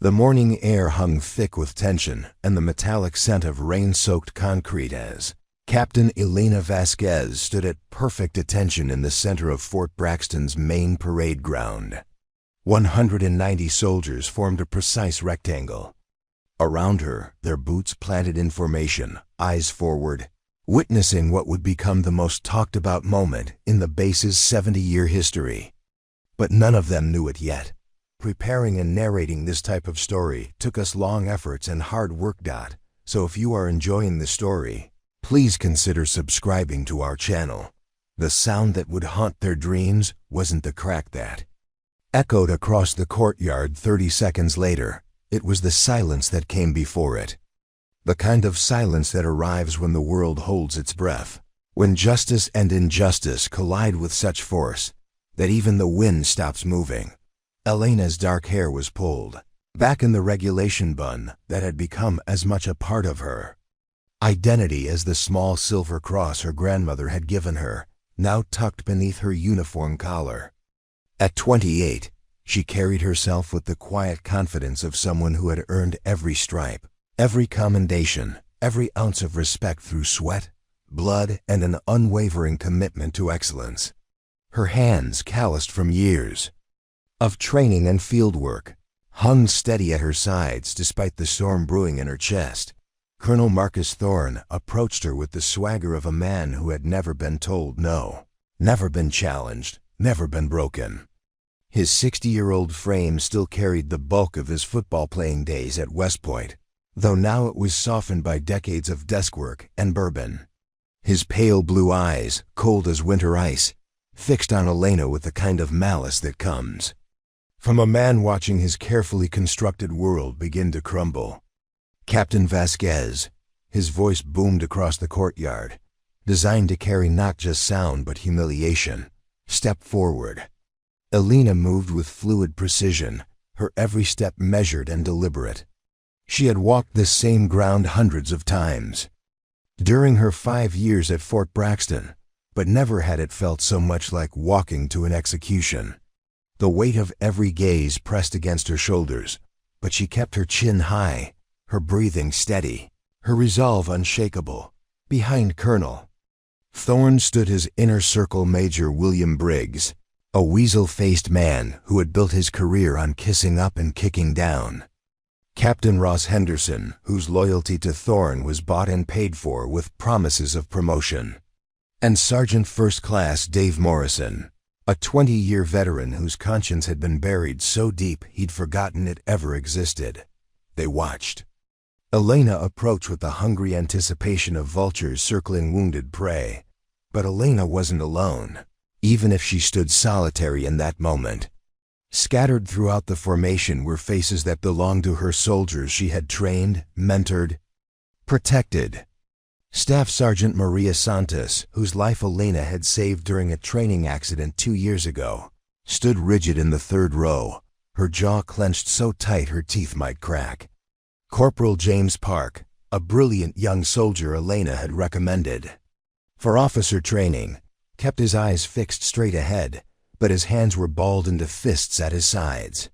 The morning air hung thick with tension and the metallic scent of rain-soaked concrete as Captain Elena Vasquez stood at perfect attention in the center of Fort Braxton's main parade ground. 190 soldiers formed a precise rectangle. Around her, their boots planted in formation, eyes forward, witnessing what would become the most talked-about moment in the base's 70-year history. But none of them knew it yet. Preparing and narrating this type of story took us long efforts and hard work. So if you are enjoying the story, please consider subscribing to our channel. The sound that would haunt their dreams wasn't the crack that echoed across the courtyard 30 seconds later. It was the silence that came before it. The kind of silence that arrives when the world holds its breath, when justice and injustice collide with such force that even the wind stops moving. Elena's dark hair was pulled back in the regulation bun that had become as much a part of her identity as the small silver cross her grandmother had given her, now tucked beneath her uniform collar. At 28, she carried herself with the quiet confidence of someone who had earned every stripe, every commendation, every ounce of respect through sweat, blood, and an unwavering commitment to excellence. Her hands, calloused from years of training and field work, hung steady at her sides despite the storm brewing in her chest. Colonel Marcus Thorne approached her with the swagger of a man who had never been told no, never been challenged, never been broken. His 60-year-old frame still carried the bulk of his football-playing days at West Point, though now it was softened by decades of desk work and bourbon. His pale blue eyes, cold as winter ice, fixed on Elena with the kind of malice that comes from a man watching his carefully constructed world begin to crumble. Captain Vasquez, his voice boomed across the courtyard, designed to carry not just sound but humiliation, stepped forward. Elena moved with fluid precision, her every step measured and deliberate. She had walked this same ground hundreds of times during her 5 years at Fort Braxton, but never had it felt so much like walking to an execution. The weight of every gaze pressed against her shoulders, but she kept her chin high, her breathing steady, her resolve unshakable. Behind Colonel Thorne stood his inner circle Major William Briggs, a weasel-faced man who had built his career on kissing up and kicking down. Captain Ross Henderson, whose loyalty to Thorne was bought and paid for with promises of promotion. And Sergeant First Class Dave Morrison, a 20-year veteran whose conscience had been buried so deep he'd forgotten it ever existed. They watched Elena approach with the hungry anticipation of vultures circling wounded prey. But Elena wasn't alone, even if she stood solitary in that moment. Scattered throughout the formation were faces that belonged to her soldiers she had trained, mentored, protected. Staff Sergeant Maria Santos, whose life Elena had saved during a training accident 2 years ago, stood rigid in the third row, her jaw clenched so tight her teeth might crack. Corporal James Park, a brilliant young soldier Elena had recommended for officer training, kept his eyes fixed straight ahead, but his hands were balled into fists at his sides.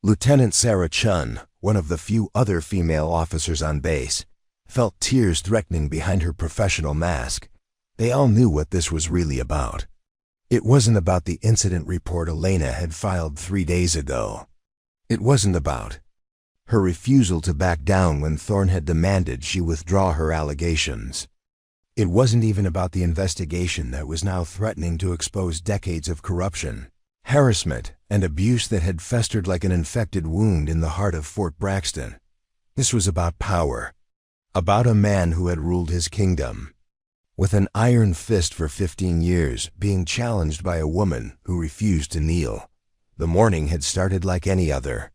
Lieutenant Sarah Chun, one of the few other female officers on base, felt tears threatening behind her professional mask. They all knew what this was really about. It wasn't about the incident report Elena had filed 3 days ago. It wasn't about her refusal to back down when Thorne had demanded she withdraw her allegations. It wasn't even about the investigation that was now threatening to expose decades of corruption, harassment, and abuse that had festered like an infected wound in the heart of Fort Braxton. This was about power, about a man who had ruled his kingdom with an iron fist for 15 years, being challenged by a woman who refused to kneel. The morning had started like any other.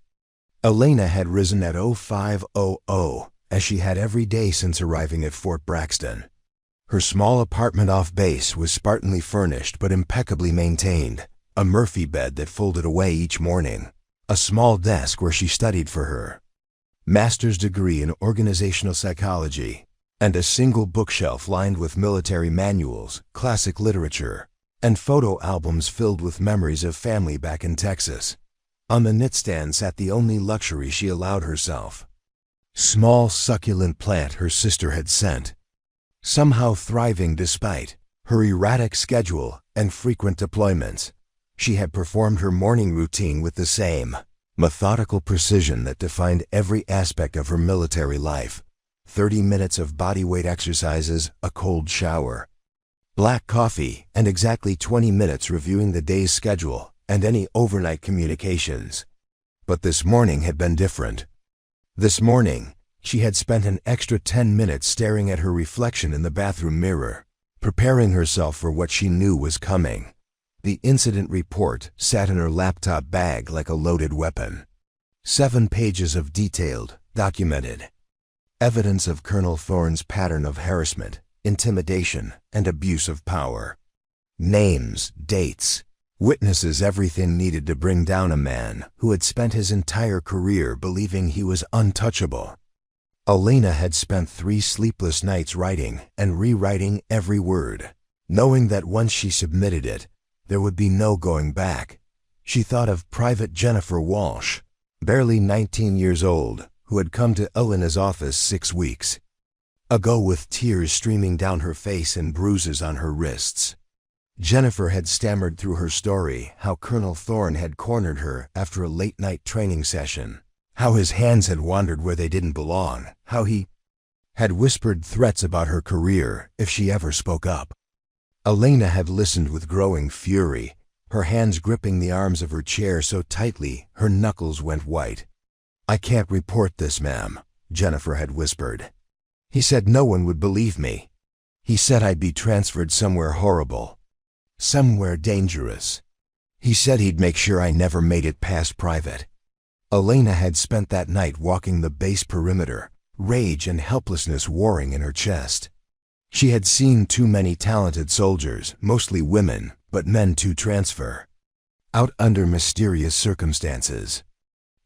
Elena had risen at 05:00, as she had every day since arriving at Fort Braxton. Her small apartment off base was spartanly furnished but impeccably maintained, a Murphy bed that folded away each morning, a small desk where she studied for her master's degree in organizational psychology, and a single bookshelf lined with military manuals, classic literature, and photo albums filled with memories of family back in Texas. On the knitstand sat the only luxury she allowed herself. Small succulent plant her sister had sent. Somehow thriving despite her erratic schedule and frequent deployments, she had performed her morning routine with the same methodical precision that defined every aspect of her military life. 30 minutes of bodyweight exercises, a cold shower, black coffee, and exactly 20 minutes reviewing the day's schedule and any overnight communications. But this morning had been different. This morning, she had spent an extra 10 minutes staring at her reflection in the bathroom mirror, preparing herself for what she knew was coming. The incident report sat in her laptop bag like a loaded weapon. 7 pages of detailed, documented evidence of Colonel Thorne's pattern of harassment, intimidation, and abuse of power. Names, dates, witnesses, everything needed to bring down a man who had spent his entire career believing he was untouchable. Elena had spent 3 sleepless nights writing and rewriting every word, knowing that once she submitted it, there would be no going back. She thought of Private Jennifer Walsh, barely 19 years old, who had come to Elena's office 6 weeks ago with tears streaming down her face and bruises on her wrists. Jennifer had stammered through her story how Colonel Thorne had cornered her after a late-night training session, how his hands had wandered where they didn't belong, how he had whispered threats about her career if she ever spoke up. Elena had listened with growing fury, her hands gripping the arms of her chair so tightly her knuckles went white. "I can't report this, ma'am," Jennifer had whispered. "He said no one would believe me. He said I'd be transferred somewhere horrible, somewhere dangerous. He said he'd make sure I never made it past private." Elena had spent that night walking the base perimeter, rage and helplessness warring in her chest. She had seen too many talented soldiers, mostly women, but men too, transfer out under mysterious circumstances.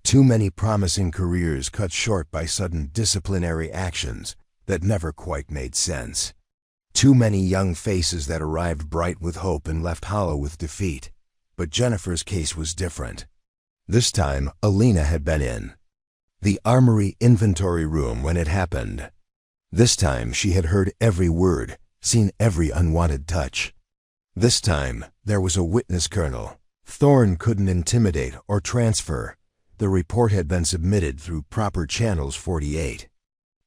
Too many promising careers cut short by sudden disciplinary actions that never quite made sense. Too many young faces that arrived bright with hope and left hollow with defeat. But Jennifer's case was different. This time, Elena had been in the armory inventory room when it happened. This time, she had heard every word, seen every unwanted touch. This time, there was a witness. Colonel Thorne couldn't intimidate or transfer. The report had been submitted through proper channels 48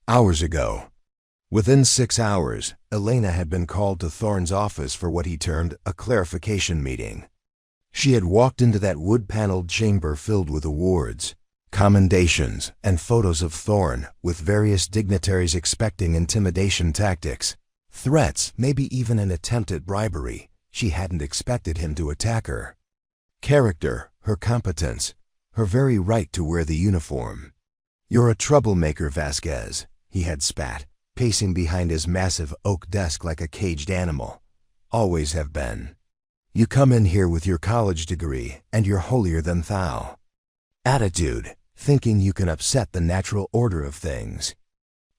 hours ago. Within 6 hours, Elena had been called to Thorne's office for what he termed a clarification meeting. She had walked into that wood-paneled chamber filled with awards, commendations, and photos of Thorne, with various dignitaries expecting intimidation tactics, threats, maybe even an attempt at bribery. She hadn't expected him to attack her character, her competence, her very right to wear the uniform. "You're a troublemaker, Vasquez," he had spat, pacing behind his massive oak desk like a caged animal. "Always have been. You come in here with your college degree and your holier-than-thou attitude, thinking you can upset the natural order of things.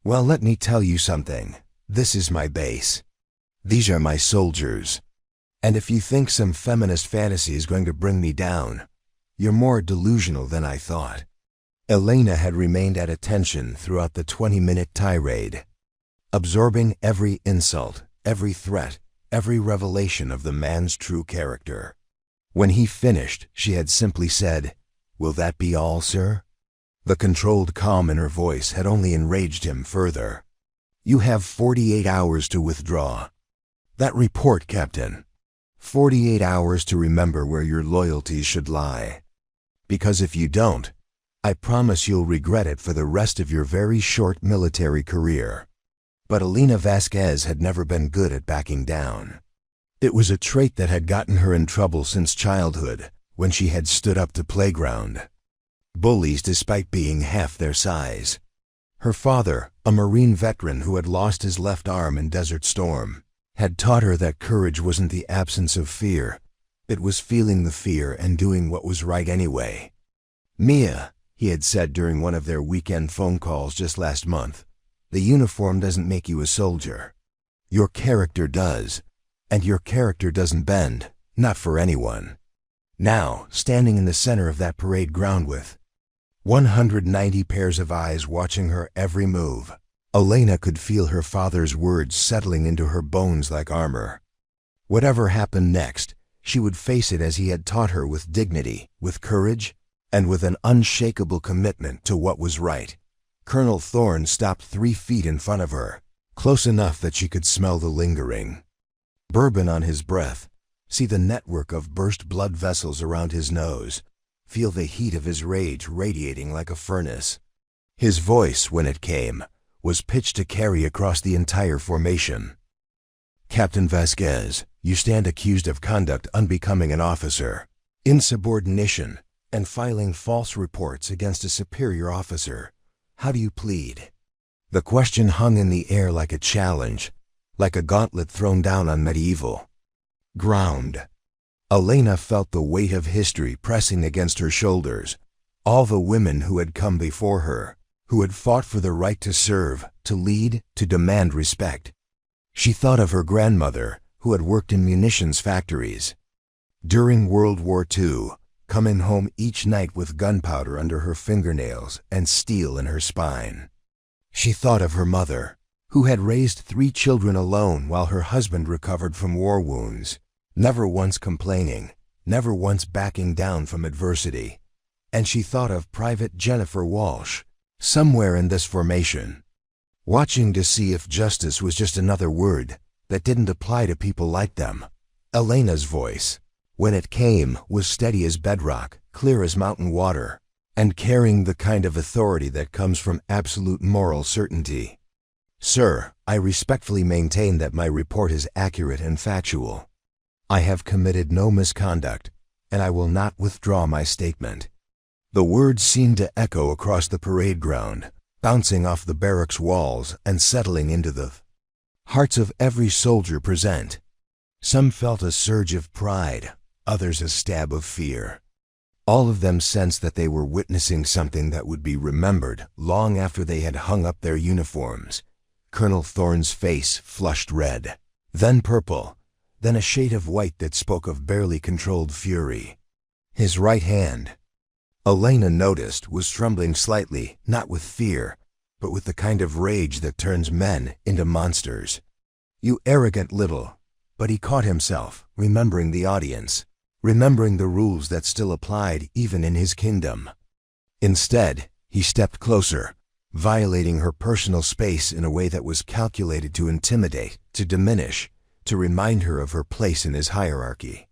Well, let me tell you something. This is my base. These are my soldiers. And if you think some feminist fantasy is going to bring me down, you're more delusional than I thought." Elena had remained at attention throughout the 20-minute tirade, absorbing every insult, every threat, every revelation of the man's true character. When he finished, she had simply said, "Will that be all, sir?" The controlled calm in her voice had only enraged him further. "You have 48 hours to withdraw that report, Captain. 48 hours to remember where your loyalties should lie. Because if you don't, I promise you'll regret it for the rest of your very short military career." But Elena Vasquez had never been good at backing down. It was a trait that had gotten her in trouble since childhood, when she had stood up to playground bullies despite being half their size. Her father, a Marine veteran who had lost his left arm in Desert Storm, had taught her that courage wasn't the absence of fear. It was feeling the fear and doing what was right anyway. "Mia," he had said during one of their weekend phone calls just last month, "the uniform doesn't make you a soldier. Your character does. And your character doesn't bend, not for anyone." Now, standing in the center of that parade ground with 190 pairs of eyes watching her every move, Elena could feel her father's words settling into her bones like armor. Whatever happened next, she would face it as he had taught her, with dignity, with courage, and with an unshakable commitment to what was right. Colonel Thorne stopped 3 feet in front of her, close enough that she could smell the lingering bourbon on his breath, see the network of burst blood vessels around his nose, feel the heat of his rage radiating like a furnace. His voice, when it came, was pitched to carry across the entire formation. "Captain Vasquez, you stand accused of conduct unbecoming an officer, insubordination, and filing false reports against a superior officer. How do you plead?" The question hung in the air like a challenge, like a gauntlet thrown down on medieval ground. Elena felt the weight of history pressing against her shoulders, all the women who had come before her, who had fought for the right to serve, to lead, to demand respect. She thought of her grandmother, who had worked in munitions factories during World War II, coming home each night with gunpowder under her fingernails and steel in her spine. She thought of her mother, who had raised 3 children alone while her husband recovered from war wounds, never once complaining, never once backing down from adversity. And she thought of Private Jennifer Walsh, somewhere in this formation, watching to see if justice was just another word that didn't apply to people like them. Elena's voice, when it came, was steady as bedrock, clear as mountain water, and carrying the kind of authority that comes from absolute moral certainty. "Sir, I respectfully maintain that my report is accurate and factual. I have committed no misconduct, and I will not withdraw my statement." The words seemed to echo across the parade ground, bouncing off the barracks walls and settling into the hearts of every soldier present. Some felt a surge of pride, others a stab of fear. All of them sensed that they were witnessing something that would be remembered long after they had hung up their uniforms. Colonel Thorne's face flushed red, then purple, then a shade of white that spoke of barely controlled fury. His right hand, Elena noticed, was trembling slightly, not with fear, but with the kind of rage that turns men into monsters. "You arrogant little—" But he caught himself, remembering the audience, remembering the rules that still applied even in his kingdom. Instead, he stepped closer, violating her personal space in a way that was calculated to intimidate, to diminish, to remind her of her place in his hierarchy.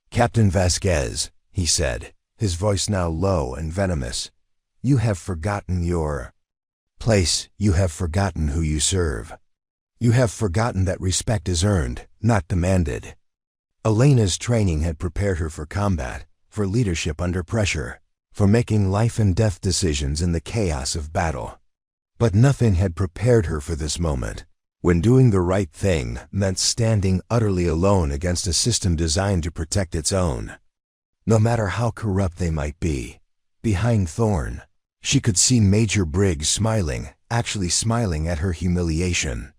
"Captain Vasquez," he said, his voice now low and venomous, "you have forgotten your place. You have forgotten who you serve. You have forgotten that respect is earned, not demanded." Elena's training had prepared her for combat, for leadership under pressure, for making life and death decisions in the chaos of battle. But nothing had prepared her for this moment, when doing the right thing meant standing utterly alone against a system designed to protect its own. No matter how corrupt they might be, behind Thorne, she could see Major Briggs smiling, actually smiling at her humiliation.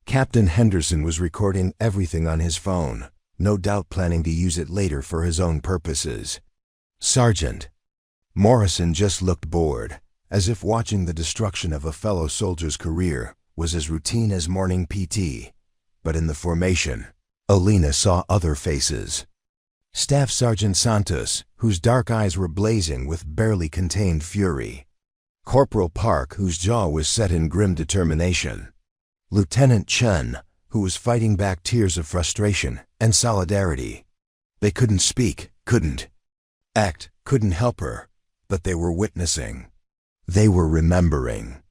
Captain Henderson was recording everything on his phone, no doubt planning to use it later for his own purposes. Sergeant Morrison just looked bored, as if watching the destruction of a fellow soldier's career was as routine as morning PT. But in the formation, Elena saw other faces. Staff Sergeant Santos, whose dark eyes were blazing with barely contained fury. Corporal Park, whose jaw was set in grim determination. Lieutenant Chen, who was fighting back tears of frustration and solidarity. They couldn't speak, couldn't act, couldn't help her, but they were witnessing. They were remembering.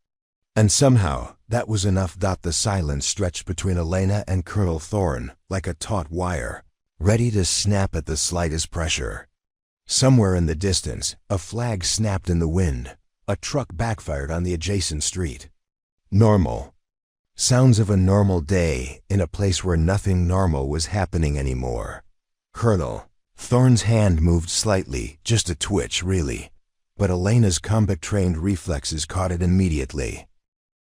And somehow, that was enough. The silence stretched between Elena and Colonel Thorne like a taut wire, ready to snap at the slightest pressure. Somewhere in the distance, a flag snapped in the wind. A truck backfired on the adjacent street. Normal. Sounds of a normal day in a place where nothing normal was happening anymore. Colonel Thorne's hand moved slightly, just a twitch, really. But Elena's combat-trained reflexes caught it immediately.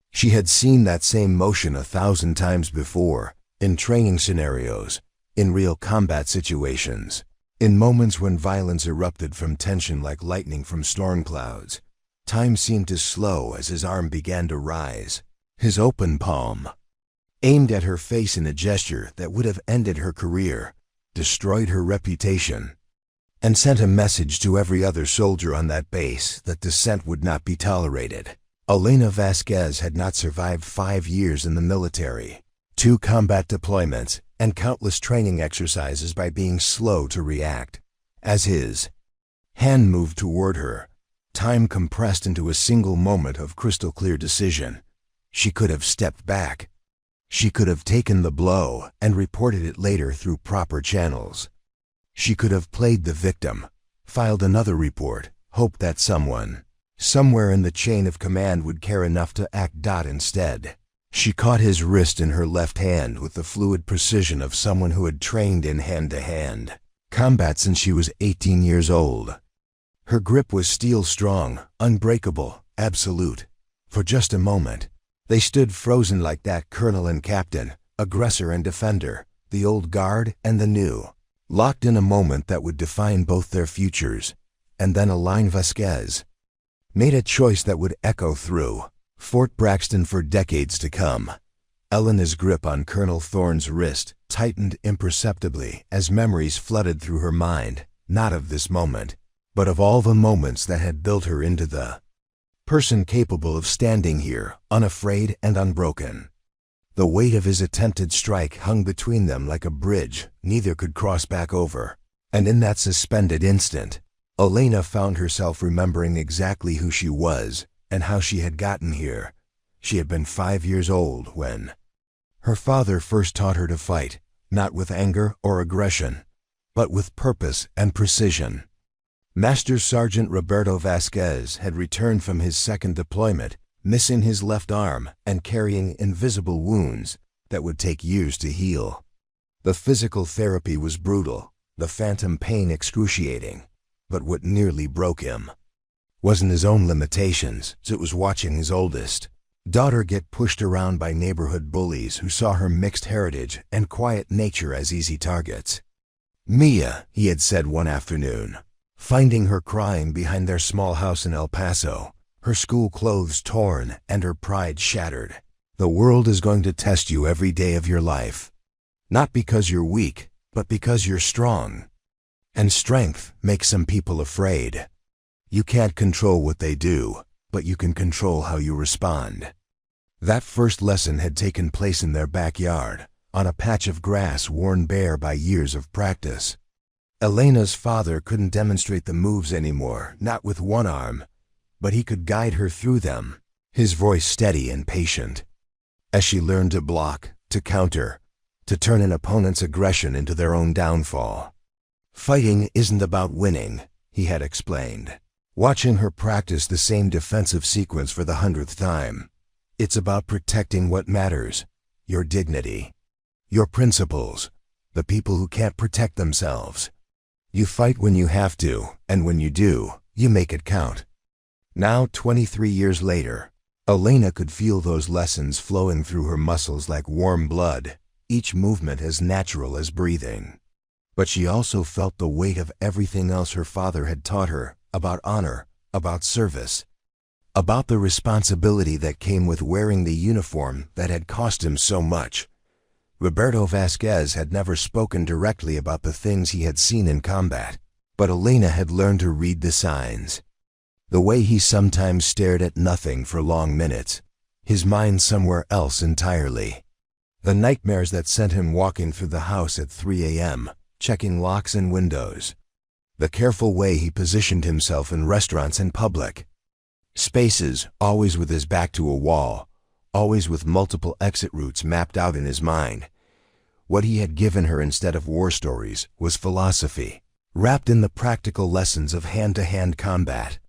She had seen that same motion 1,000 times before, in training scenarios, in real combat situations. In moments when violence erupted from tension like lightning from storm clouds, time seemed to slow as his arm began to rise, his open palm, aimed at her face in a gesture that would have ended her career, destroyed her reputation, and sent a message to every other soldier on that base that dissent would not be tolerated. Elena Vasquez had not survived 5 years in the military, 2 combat deployments, and countless training exercises by being slow to react. As his hand moved toward her, time compressed into a single moment of crystal-clear decision. She could have stepped back. She could have taken the blow and reported it later through proper channels. She could have played the victim, filed another report, hoped that someone, somewhere in the chain of command would care enough to act. Instead, she caught his wrist in her left hand with the fluid precision of someone who had trained in hand-to-hand combat since she was 18 years old. Her grip was steel-strong, unbreakable, absolute. For just a moment, they stood frozen like that colonel and captain, aggressor and defender, the old guard and the new, locked in a moment that would define both their futures. And then Elena Vasquez made a choice that would echo through Fort Braxton for decades to come. Elena's grip on Colonel Thorne's wrist tightened imperceptibly as memories flooded through her mind, not of this moment, but of all the moments that had built her into the person capable of standing here, unafraid and unbroken. The weight of his attempted strike hung between them like a bridge neither could cross back over, and in that suspended instant, Elena found herself remembering exactly who she was and how she had gotten here. She had been 5 years old when her father first taught her to fight, not with anger or aggression, but with purpose and precision. Master Sergeant Roberto Vasquez had returned from his second deployment, missing his left arm and carrying invisible wounds that would take years to heal. The physical therapy was brutal, the phantom pain excruciating, but what nearly broke him wasn't his own limitations, it was watching his oldest daughter get pushed around by neighborhood bullies who saw her mixed heritage and quiet nature as easy targets. "Mia," he had said one afternoon, finding her crying behind their small house in El Paso, her school clothes torn and her pride shattered. "The world is going to test you every day of your life. Not because you're weak, but because you're strong. And strength makes some people afraid. You can't control what they do, but you can control how you respond." That first lesson had taken place in their backyard, on a patch of grass worn bare by years of practice. Elena's father couldn't demonstrate the moves anymore, not with one arm, but he could guide her through them, his voice steady and patient. As she learned to block, to counter, to turn an opponent's aggression into their own downfall. "Fighting isn't about winning," he had explained, watching her practice the same defensive sequence for the 100th time. "It's about protecting what matters, your dignity, your principles, the people who can't protect themselves. You fight when you have to, and when you do, you make it count." Now, 23 years later, Elena could feel those lessons flowing through her muscles like warm blood, each movement as natural as breathing. But she also felt the weight of everything else her father had taught her about honor, about service, about the responsibility that came with wearing the uniform that had cost him so much. Roberto Vasquez had never spoken directly about the things he had seen in combat, but Elena had learned to read the signs. The way he sometimes stared at nothing for long minutes, his mind somewhere else entirely. The nightmares that sent him walking through the house at 3 a.m., checking locks and windows. The careful way he positioned himself in restaurants and public spaces, always with his back to a wall, always with multiple exit routes mapped out in his mind. What he had given her instead of war stories was philosophy, wrapped in the practical lessons of hand-to-hand combat.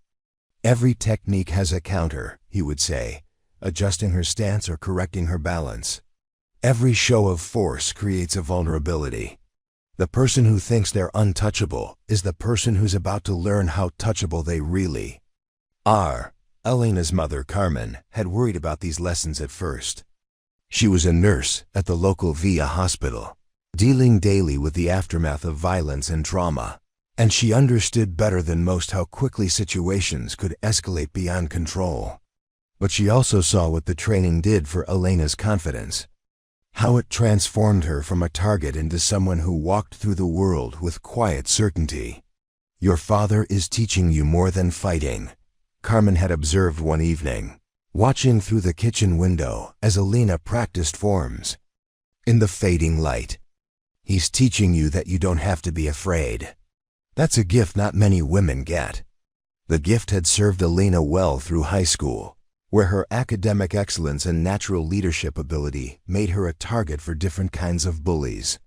"Every technique has a counter," he would say, adjusting her stance or correcting her balance. "Every show of force creates a vulnerability. The person who thinks they're untouchable is the person who's about to learn how touchable they really are." Elena's mother, Carmen, had worried about these lessons at first. She was a nurse at the local VIA hospital. dealing daily with the aftermath of violence and trauma. And she understood better than most how quickly situations could escalate beyond control. But she also saw what the training did for Elena's confidence. How it transformed her from a target into someone who walked through the world with quiet certainty. "Your father is teaching you more than fighting," Carmen had observed one evening, watching through the kitchen window as Elena practiced forms. In the fading light, "He's teaching you that you don't have to be afraid." That's a gift not many women get. The gift had served Elena well through high school, where her academic excellence and natural leadership ability made her a target for different kinds of bullies.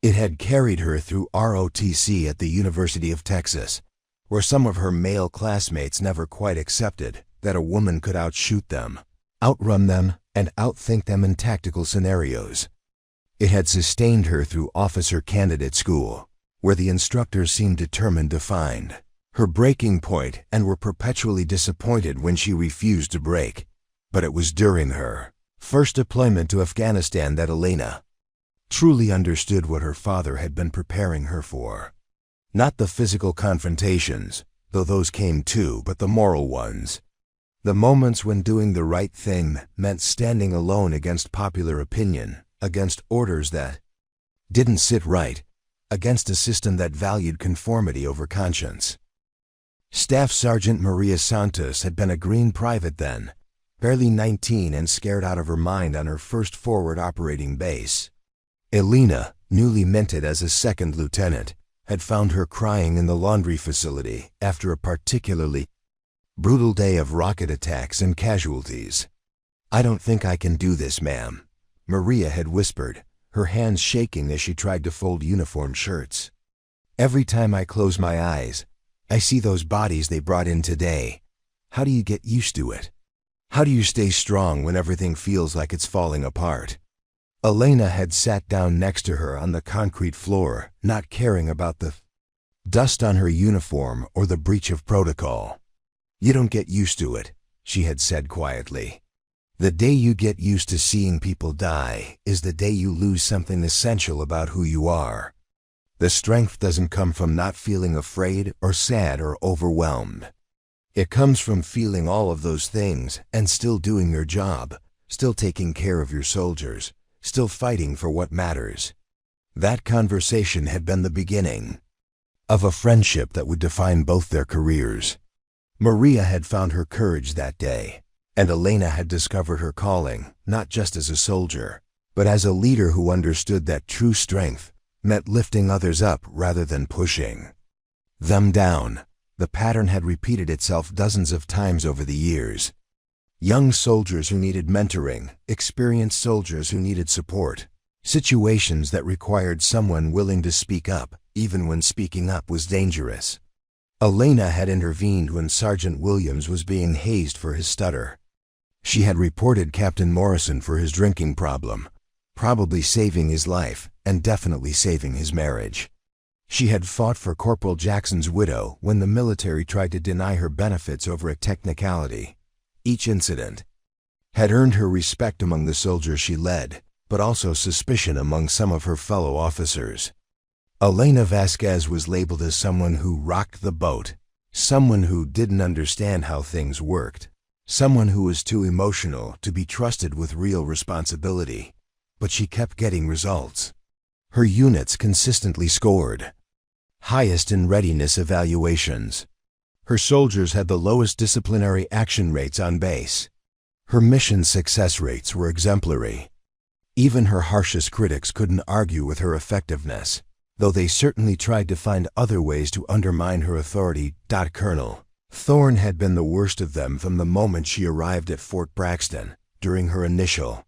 It had carried her through ROTC at the University of Texas, where some of her male classmates never quite accepted that a woman could outshoot them, outrun them, and outthink them in tactical scenarios. It had sustained her through officer candidate school, where the instructors seemed determined to find her breaking point and were perpetually disappointed when she refused to break. But it was during her first deployment to Afghanistan that Elena truly understood what her father had been preparing her for. Not the physical confrontations, though those came too, but the moral ones. The moments when doing the right thing meant standing alone against popular opinion, against orders that didn't sit right, against a system that valued conformity over conscience. Staff Sergeant Maria Santos had been a green private then, barely 19 and scared out of her mind on her first forward operating base. Elena, newly minted as a second lieutenant, had found her crying in the laundry facility after a particularly brutal day of rocket attacks and casualties. "I don't think I can do this, ma'am," Maria had whispered, her hands shaking as she tried to fold uniform shirts. "Every time I close my eyes, I see those bodies they brought in today. How do you get used to it? How do you stay strong when everything feels like it's falling apart?" Elena had sat down next to her on the concrete floor, not caring about the dust on her uniform or the breach of protocol. "You don't get used to it," she had said quietly. "The day you get used to seeing people die is the day you lose something essential about who you are. The strength doesn't come from not feeling afraid or sad or overwhelmed. It comes from feeling all of those things and still doing your job, still taking care of your soldiers, still fighting for what matters." That conversation had been the beginning of a friendship that would define both their careers. Maria had found her courage that day, and Elena had discovered her calling, not just as a soldier, but as a leader who understood that true strength meant lifting others up rather than pushing them down. The pattern had repeated itself dozens of times over the years. Young soldiers who needed mentoring, experienced soldiers who needed support, situations that required someone willing to speak up, even when speaking up was dangerous. Elena had intervened when Sergeant Williams was being hazed for his stutter. She had reported Captain Morrison for his drinking problem, probably saving his life and definitely saving his marriage. She had fought for Corporal Jackson's widow when the military tried to deny her benefits over a technicality. Each incident had earned her respect among the soldiers she led, but also suspicion among some of her fellow officers. Elena Vasquez was labeled as someone who rocked the boat, someone who didn't understand how things worked, someone who was too emotional to be trusted with real responsibility. But she kept getting results. Her units consistently scored highest in readiness evaluations. Her soldiers had the lowest disciplinary action rates on base. Her mission success rates were exemplary. Even her harshest critics couldn't argue with her effectiveness, though they certainly tried to find other ways to undermine her authority. Colonel Thorne had been the worst of them from the moment she arrived at Fort Braxton. During her initial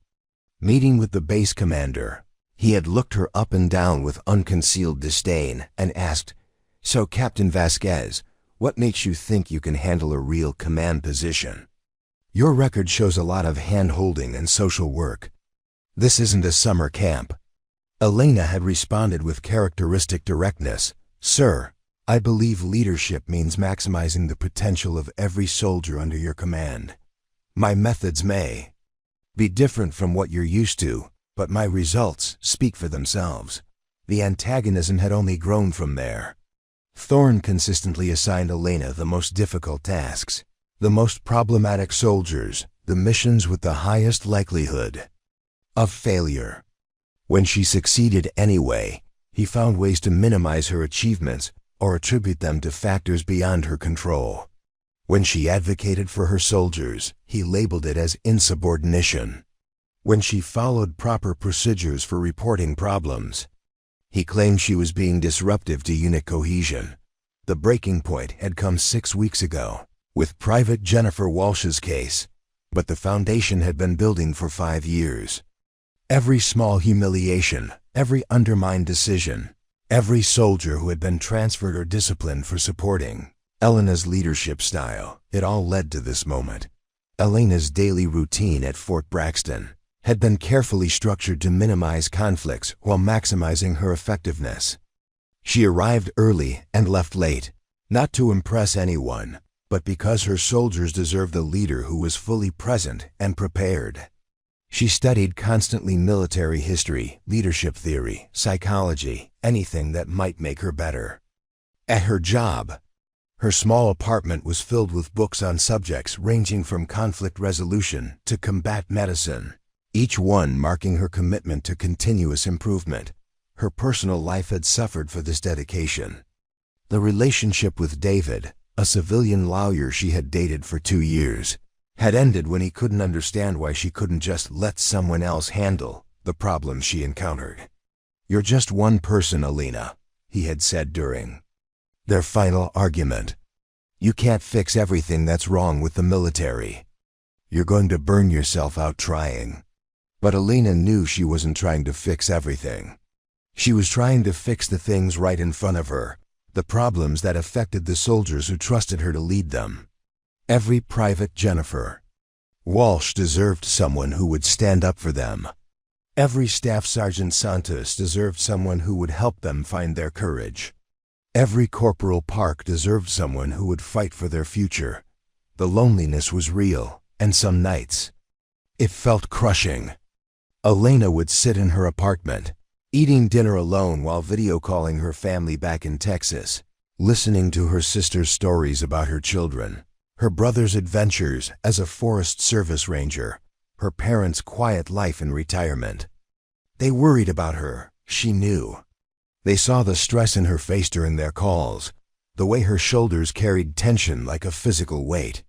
meeting with the base commander, he had looked her up and down with unconcealed disdain and asked, "So, Captain Vasquez, what makes you think you can handle a real command position? Your record shows a lot of hand-holding and social work. This isn't a summer camp." Elena had responded with characteristic directness. "Sir, I believe leadership means maximizing the potential of every soldier under your command. My methods may be different from what you're used to, but my results speak for themselves." The antagonism had only grown from there. Thorne consistently assigned Elena the most difficult tasks, the most problematic soldiers, the missions with the highest likelihood of failure. When she succeeded anyway, he found ways to minimize her achievements or attribute them to factors beyond her control. When she advocated for her soldiers, he labeled it as insubordination. When she followed proper procedures for reporting problems, he claimed she was being disruptive to unit cohesion. The breaking point had come 6 weeks ago, with Private Jennifer Walsh's case, but the foundation had been building for 5 years. Every small humiliation, every undermined decision, every soldier who had been transferred or disciplined for supporting Elena's leadership style, it all led to this moment. Elena's daily routine at Fort Braxton had been carefully structured to minimize conflicts while maximizing her effectiveness. She arrived early and left late, not to impress anyone, but because her soldiers deserved a leader who was fully present and prepared. She studied constantly military history, leadership theory, psychology, anything that might make her better. At her job, her small apartment was filled with books on subjects ranging from conflict resolution to combat medicine, each one marking her commitment to continuous improvement. Her personal life had suffered for this dedication. The relationship with David, a civilian lawyer she had dated for 2 years, had ended when he couldn't understand why she couldn't just let someone else handle the problems she encountered. "You're just one person, Elena," he had said during their final argument. "You can't fix everything that's wrong with the military. You're going to burn yourself out trying." But Elena knew she wasn't trying to fix everything. She was trying to fix the things right in front of her, the problems that affected the soldiers who trusted her to lead them. Every Private Jennifer Walsh deserved someone who would stand up for them. Every Staff Sergeant Santos deserved someone who would help them find their courage. Every Corporal Park deserved someone who would fight for their future. The loneliness was real, and some nights it felt crushing. Elena would sit in her apartment, eating dinner alone while video calling her family back in Texas, listening to her sister's stories about her children, her brother's adventures as a Forest Service ranger, her parents' quiet life in retirement. They worried about her, she knew. They saw the stress in her face during their calls, the way her shoulders carried tension like a physical weight.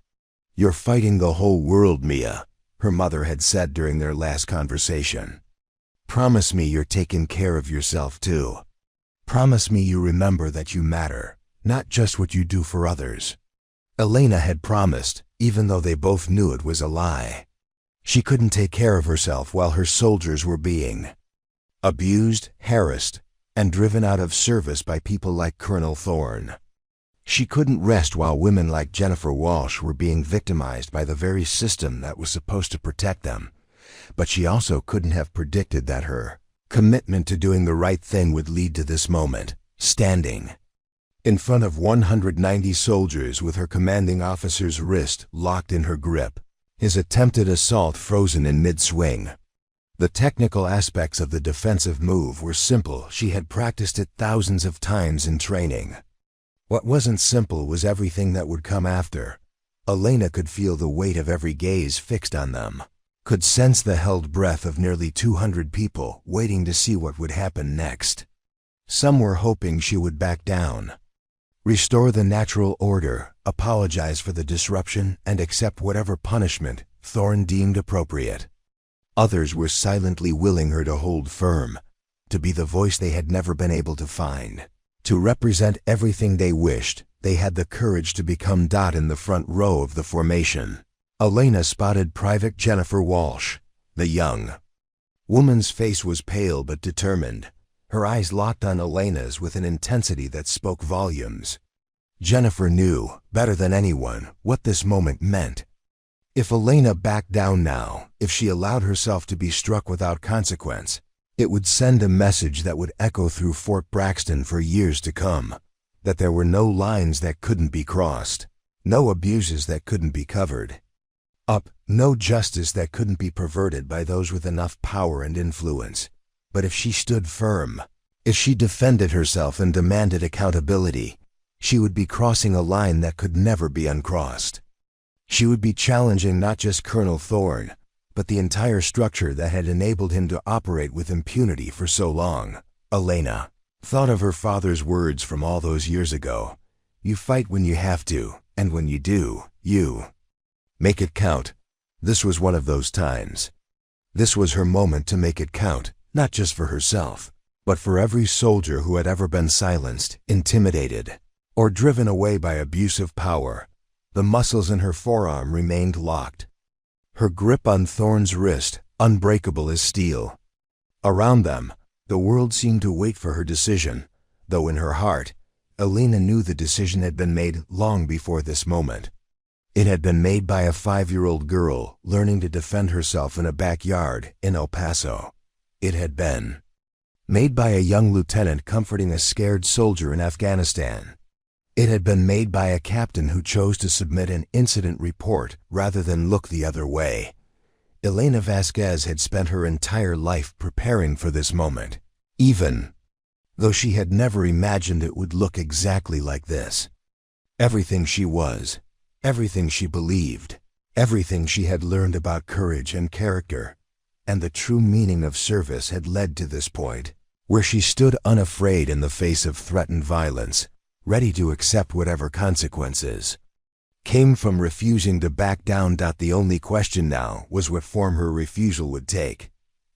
"You're fighting the whole world, Mia," her mother had said during their last conversation. "Promise me you're taking care of yourself too. Promise me you remember that you matter, not just what you do for others." Elena had promised, even though they both knew it was a lie. She couldn't take care of herself while her soldiers were being abused, harassed, and driven out of service by people like Colonel Thorne. She couldn't rest while women like Jennifer Walsh were being victimized by the very system that was supposed to protect them. But she also couldn't have predicted that her commitment to doing the right thing would lead to this moment, standing in front of 190 soldiers with her commanding officer's wrist locked in her grip, his attempted assault frozen in mid-swing. The technical aspects of the defensive move were simple. She had practiced it thousands of times in training. What wasn't simple was everything that would come after. Elena could feel the weight of every gaze fixed on them, could sense the held breath of nearly 200 people waiting to see what would happen next. Some were hoping she would back down, restore the natural order, apologize for the disruption, and accept whatever punishment Thorne deemed appropriate. Others were silently willing her to hold firm, to be the voice they had never been able to find, to represent everything they wished they had the courage to become. In the front row of the formation, Elena spotted Private Jennifer Walsh, the young woman's face was pale but determined, her eyes locked on Elena's with an intensity that spoke volumes. Jennifer knew, better than anyone, what this moment meant. If Elena backed down now, if she allowed herself to be struck without consequence, it would send a message that would echo through Fort Braxton for years to come, that there were no lines that couldn't be crossed, no abuses that couldn't be covered up, no justice that couldn't be perverted by those with enough power and influence. But if she stood firm, If she defended herself and demanded accountability, she would be crossing a line that could never be uncrossed. She would be challenging not just Colonel Thorne, but the entire structure that had enabled him to operate with impunity for so long. Elena thought of her father's words from all those years ago. You fight when you have to, and when you do, you make it count. This was one of those times. This was her moment to make it count, not just for herself, but for every soldier who had ever been silenced, intimidated, or driven away by abusive power. The muscles in her forearm remained locked, her grip on Thorne's wrist unbreakable as steel. Around them, the world seemed to wait for her decision, though in her heart, Elena knew the decision had been made long before this moment. It had been made by a 5-year-old girl learning to defend herself in a backyard in El Paso. It had been made by a young lieutenant comforting a scared soldier in Afghanistan. It had been made by a captain who chose to submit an incident report rather than look the other way. Elena Vasquez had spent her entire life preparing for this moment, even though she had never imagined it would look exactly like this. Everything she was, everything she believed, everything she had learned about courage and character, and the true meaning of service had led to this point, where she stood unafraid in the face of threatened violence, ready to accept whatever consequences came from refusing to back down. The only question now was what form her refusal would take.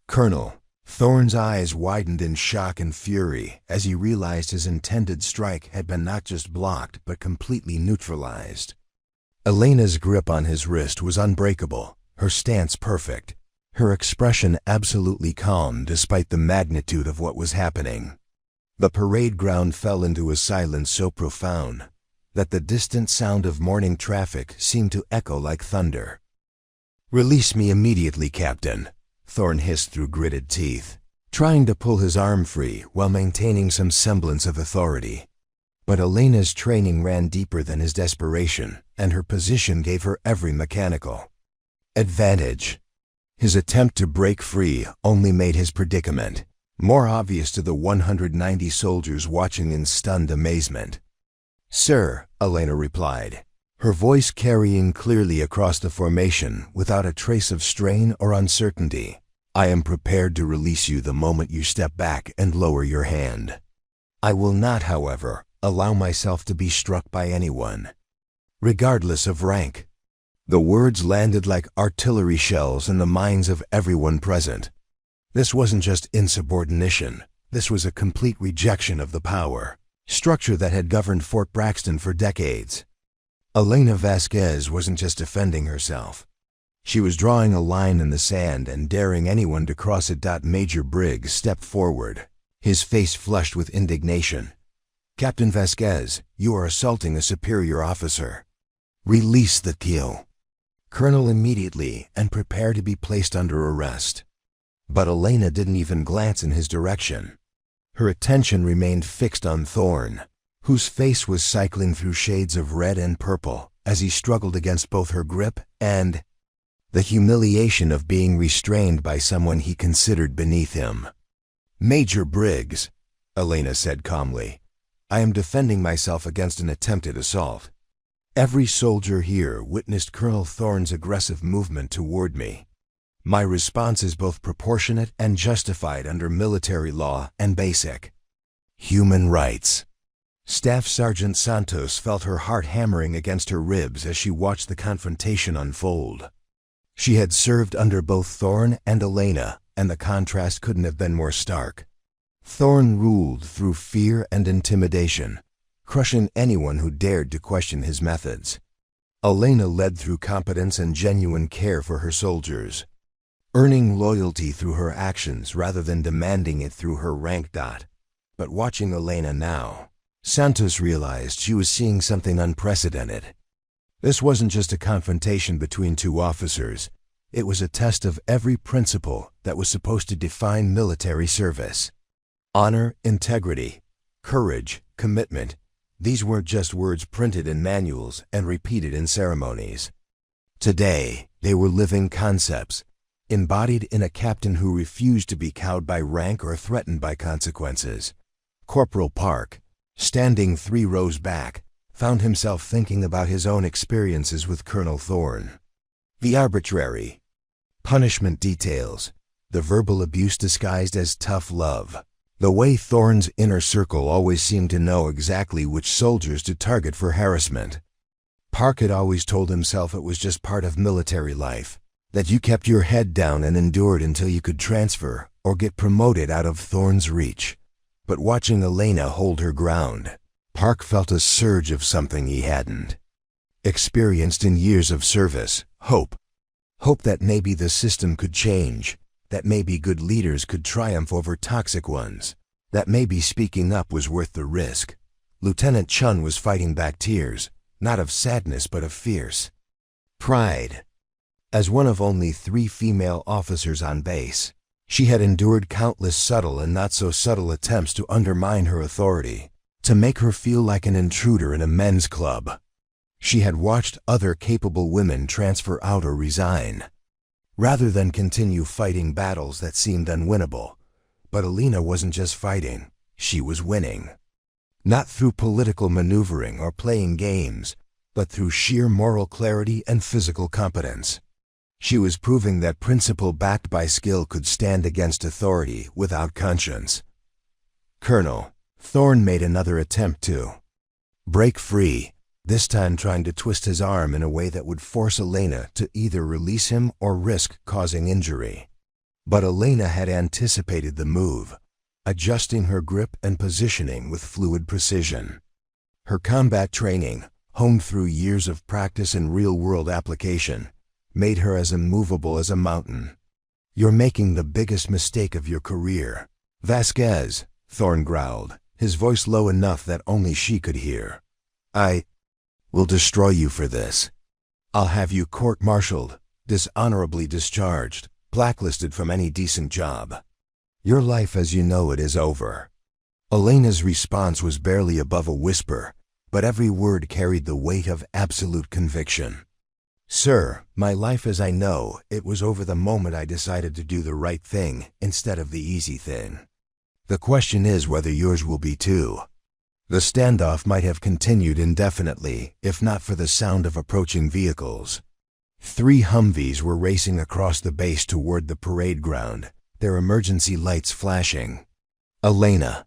Colonel Thorne's eyes widened in shock and fury as he realized his intended strike had been not just blocked but completely neutralized. Elena's grip on his wrist was unbreakable, her stance perfect, her expression absolutely calm despite the magnitude of what was happening. The parade ground fell into a silence so profound that the distant sound of morning traffic seemed to echo like thunder. "Release me immediately, Captain," Thorne hissed through gritted teeth, trying to pull his arm free while maintaining some semblance of authority. But Elena's training ran deeper than his desperation, and her position gave her every mechanical advantage. His attempt to break free only made his predicament more obvious to the 190 soldiers watching in stunned amazement. "Sir," Elena replied, her voice carrying clearly across the formation without a trace of strain or uncertainty, "I am prepared to release you the moment you step back and lower your hand. I will not, however, allow myself to be struck by anyone, regardless of rank." The words landed like artillery shells in the minds of everyone present. This wasn't just insubordination. This was a complete rejection of the power structure that had governed Fort Braxton for decades. Elena Vasquez wasn't just defending herself. She was drawing a line in the sand and daring anyone to cross it. Major Briggs stepped forward, his face flushed with indignation. "Captain Vasquez, you are assaulting a superior officer. Release the kill." Colonel immediately and prepare to be placed under arrest. But Elena didn't even glance in his direction. Her attention remained fixed on Thorne, whose face was cycling through shades of red and purple as he struggled against both her grip and the humiliation of being restrained by someone he considered beneath him. "Major Briggs," Elena said calmly, "I am defending myself against an attempted assault. Every soldier here witnessed Colonel Thorne's aggressive movement toward me. My response is both proportionate and justified under military law and basic human rights." Staff Sergeant Santos felt her heart hammering against her ribs as she watched the confrontation unfold. She had served under both Thorne and Elena, and the contrast couldn't have been more stark. Thorne ruled through fear and intimidation, crushing anyone who dared to question his methods. Elena led through competence and genuine care for her soldiers, earning loyalty through her actions rather than demanding it through her rank. But watching Elena now, Santos realized she was seeing something unprecedented. This wasn't just a confrontation between two officers. It was a test of every principle that was supposed to define military service. Honor, integrity, courage, commitment. These weren't just words printed in manuals and repeated in ceremonies. Today, they were living concepts, embodied in a captain who refused to be cowed by rank or threatened by consequences. Corporal Park, standing 3 rows back, found himself thinking about his own experiences with Colonel Thorne. The arbitrary punishment details, the verbal abuse disguised as tough love, the way Thorne's inner circle always seemed to know exactly which soldiers to target for harassment. Park had always told himself it was just part of military life, that you kept your head down and endured until you could transfer or get promoted out of Thorne's reach. But watching Elena hold her ground, Park felt a surge of something he hadn't experienced in years of service: hope. Hope that maybe the system could change, that maybe good leaders could triumph over toxic ones, that maybe speaking up was worth the risk. Lieutenant Chun was fighting back tears, not of sadness but of fierce pride. As one of only 3 female officers on base, she had endured countless subtle and not so subtle attempts to undermine her authority, to make her feel like an intruder in a men's club. She had watched other capable women transfer out or resign, rather than continue fighting battles that seemed unwinnable. But Elena wasn't just fighting, she was winning. Not through political maneuvering or playing games, but through sheer moral clarity and physical competence. She was proving that principle backed by skill could stand against authority without conscience. Colonel Thorne made another attempt to break free, this time trying to twist his arm in a way that would force Elena to either release him or risk causing injury. But Elena had anticipated the move, adjusting her grip and positioning with fluid precision. Her combat training, honed through years of practice and real-world application, made her as immovable as a mountain. "You're making the biggest mistake of your career, Vasquez," Thorne growled, his voice low enough that only she could hear. "I will destroy you for this. I'll have you court-martialed, dishonorably discharged, blacklisted from any decent job. Your life as you know it is over." Elena's response was barely above a whisper, but every word carried the weight of absolute conviction. "Sir, my life as I know it was over the moment I decided to do the right thing instead of the easy thing. The question is whether yours will be too." The standoff might have continued indefinitely if not for the sound of approaching vehicles. 3 Humvees were racing across the base toward the parade ground, their emergency lights flashing. Elena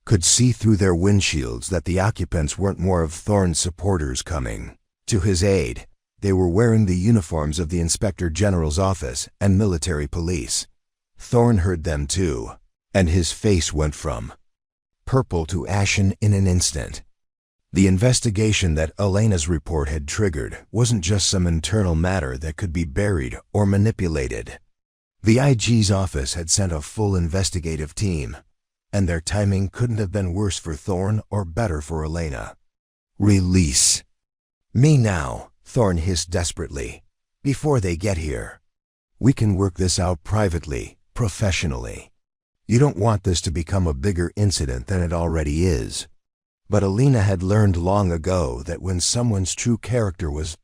could see through their windshields that the occupants weren't more of Thorne's supporters coming to his aid. They were wearing the uniforms of the Inspector General's office and military police. Thorne heard them too, and his face went from purple to ashen in an instant. The investigation that Elena's report had triggered wasn't just some internal matter that could be buried or manipulated. The IG's office had sent a full investigative team, and their timing couldn't have been worse for Thorne or better for Elena. "Release me now," Thorne hissed desperately, "before they get here. We can work this out privately, professionally. You don't want this to become a bigger incident than it already is." But Elena had learned long ago that when someone's true character was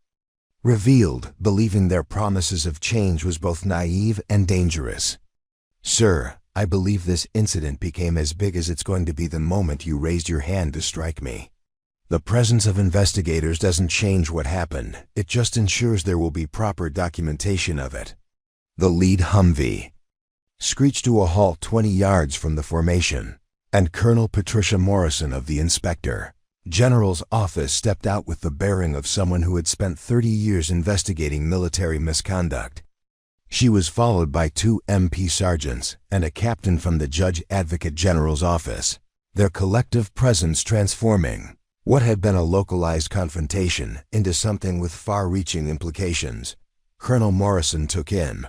revealed, believing their promises of change was both naive and dangerous. "Sir, I believe this incident became as big as it's going to be the moment you raised your hand to strike me. The presence of investigators doesn't change what happened, it just ensures there will be proper documentation of it." The lead Humvee screeched to a halt 20 yards from the formation, and Colonel Patricia Morrison of the Inspector General's office stepped out with the bearing of someone who had spent 30 years investigating military misconduct. She was followed by 2 MP sergeants and a captain from the Judge Advocate General's office, their collective presence transforming what had been a localized confrontation into something with far-reaching implications. Colonel Morrison took in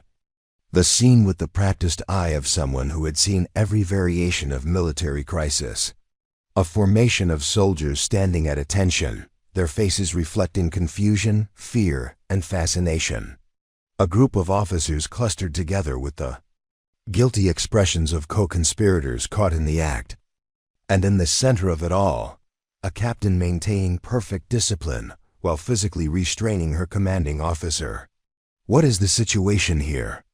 the scene with the practiced eye of someone who had seen every variation of military crisis. A formation of soldiers standing at attention, their faces reflecting confusion, fear, and fascination. A group of officers clustered together with the guilty expressions of co-conspirators caught in the act. And in the center of it all, a captain maintaining perfect discipline while physically restraining her commanding officer. "What is the situation here?"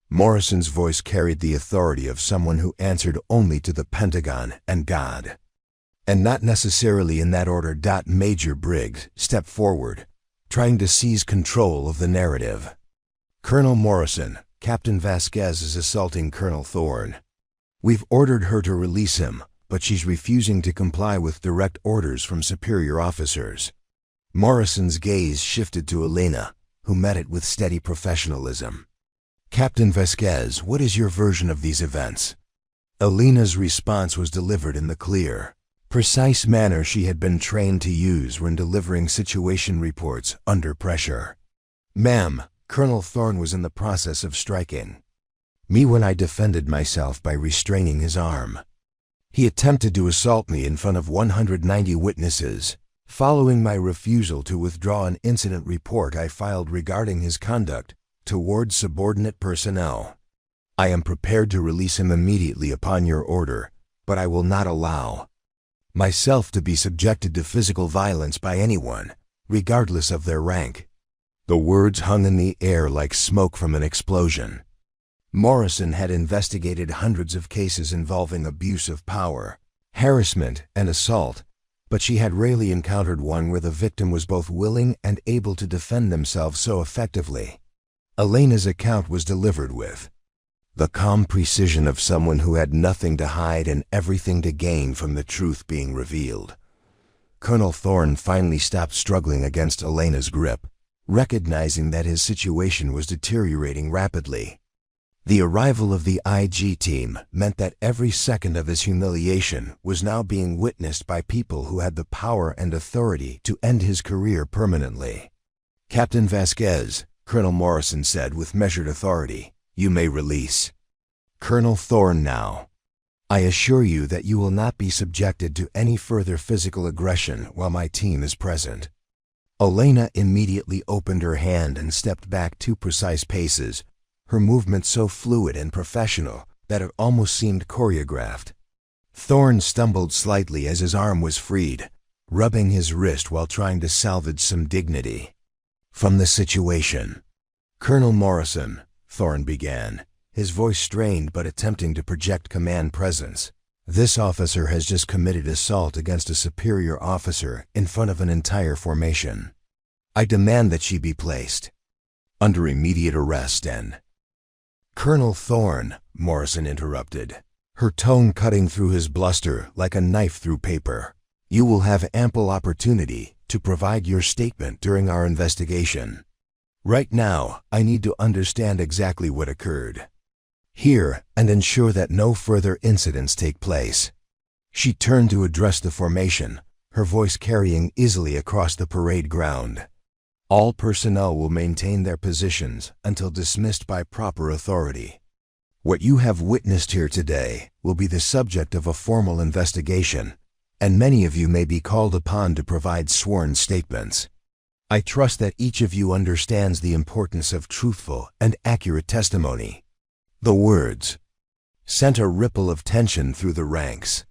Morrison's voice carried the authority of someone who answered only to the Pentagon and God. And not necessarily in that order. Major Briggs stepped forward, trying to seize control of the narrative. "Colonel Morrison, Captain Vasquez is assaulting Colonel Thorne. We've ordered her to release him, but she's refusing to comply with direct orders from superior officers." Morrison's gaze shifted to Elena, who met it with steady professionalism. "Captain Vasquez, what is your version of these events?" Elena's response was delivered in the clear, precise manner she had been trained to use when delivering situation reports under pressure. "Ma'am, Colonel Thorne was in the process of striking me when I defended myself by restraining his arm. He attempted to assault me in front of 190 witnesses. Following my refusal to withdraw an incident report I filed regarding his conduct towards subordinate personnel. I am prepared to release him immediately upon your order, but I will not allow myself to be subjected to physical violence by anyone, regardless of their rank." The words hung in the air like smoke from an explosion. Morrison had investigated hundreds of cases involving abuse of power, harassment, and assault, but she had rarely encountered one where the victim was both willing and able to defend themselves so effectively. Elena's account was delivered with the calm precision of someone who had nothing to hide and everything to gain from the truth being revealed. Colonel Thorne finally stopped struggling against Elena's grip, recognizing that his situation was deteriorating rapidly. The arrival of the IG team meant that every second of his humiliation was now being witnessed by people who had the power and authority to end his career permanently. "Captain Vasquez," Colonel Morrison said with measured authority, "you may release Colonel Thorne now. I assure you that you will not be subjected to any further physical aggression while my team is present." Elena immediately opened her hand and stepped back 2 precise paces, her movement so fluid and professional that it almost seemed choreographed. Thorne stumbled slightly as his arm was freed, rubbing his wrist while trying to salvage some dignity from the situation. "Colonel Morrison," Thorne began, his voice strained but attempting to project command presence, "this officer has just committed assault against a superior officer in front of an entire formation. I demand that she be placed under immediate arrest and—" "Colonel Thorne," Morrison interrupted, her tone cutting through his bluster like a knife through paper, "you will have ample opportunity to provide your statement during our investigation. Right now, I need to understand exactly what occurred here and ensure that no further incidents take place." She turned to address the formation, her voice carrying easily across the parade ground. "All personnel will maintain their positions until dismissed by proper authority. What you have witnessed here today will be the subject of a formal investigation, and many of you may be called upon to provide sworn statements. I trust that each of you understands the importance of truthful and accurate testimony." The words sent a ripple of tension through the ranks.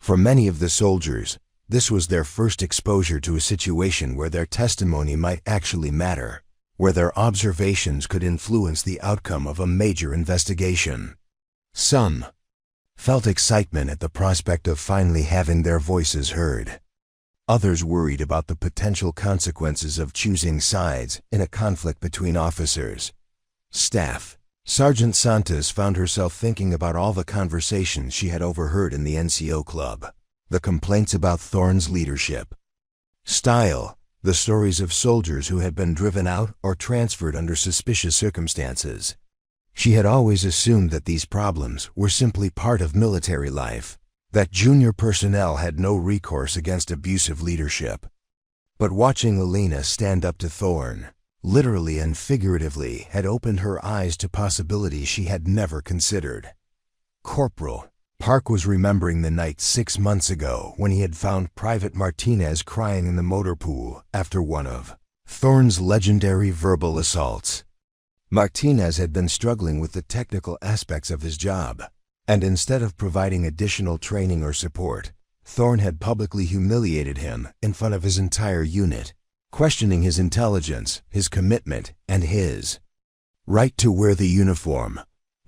For many of the soldiers, this was their first exposure to a situation where their testimony might actually matter, where their observations could influence the outcome of a major investigation. Some felt excitement at the prospect of finally having their voices heard. Others worried about the potential consequences of choosing sides in a conflict between officers. Staff. Sergeant Santos found herself thinking about all the conversations she had overheard in the NCO club, the complaints about Thorne's leadership style, the stories of soldiers who had been driven out or transferred under suspicious circumstances. She had always assumed that these problems were simply part of military life, that junior personnel had no recourse against abusive leadership. But watching Elena stand up to Thorne, literally and figuratively, had opened her eyes to possibilities she had never considered. Corporal Park was remembering the night 6 months ago when he had found Private Martinez crying in the motor pool after one of Thorne's legendary verbal assaults. Martinez had been struggling with the technical aspects of his job, and instead of providing additional training or support, Thorne had publicly humiliated him in front of his entire unit, questioning his intelligence, his commitment, and his right to wear the uniform,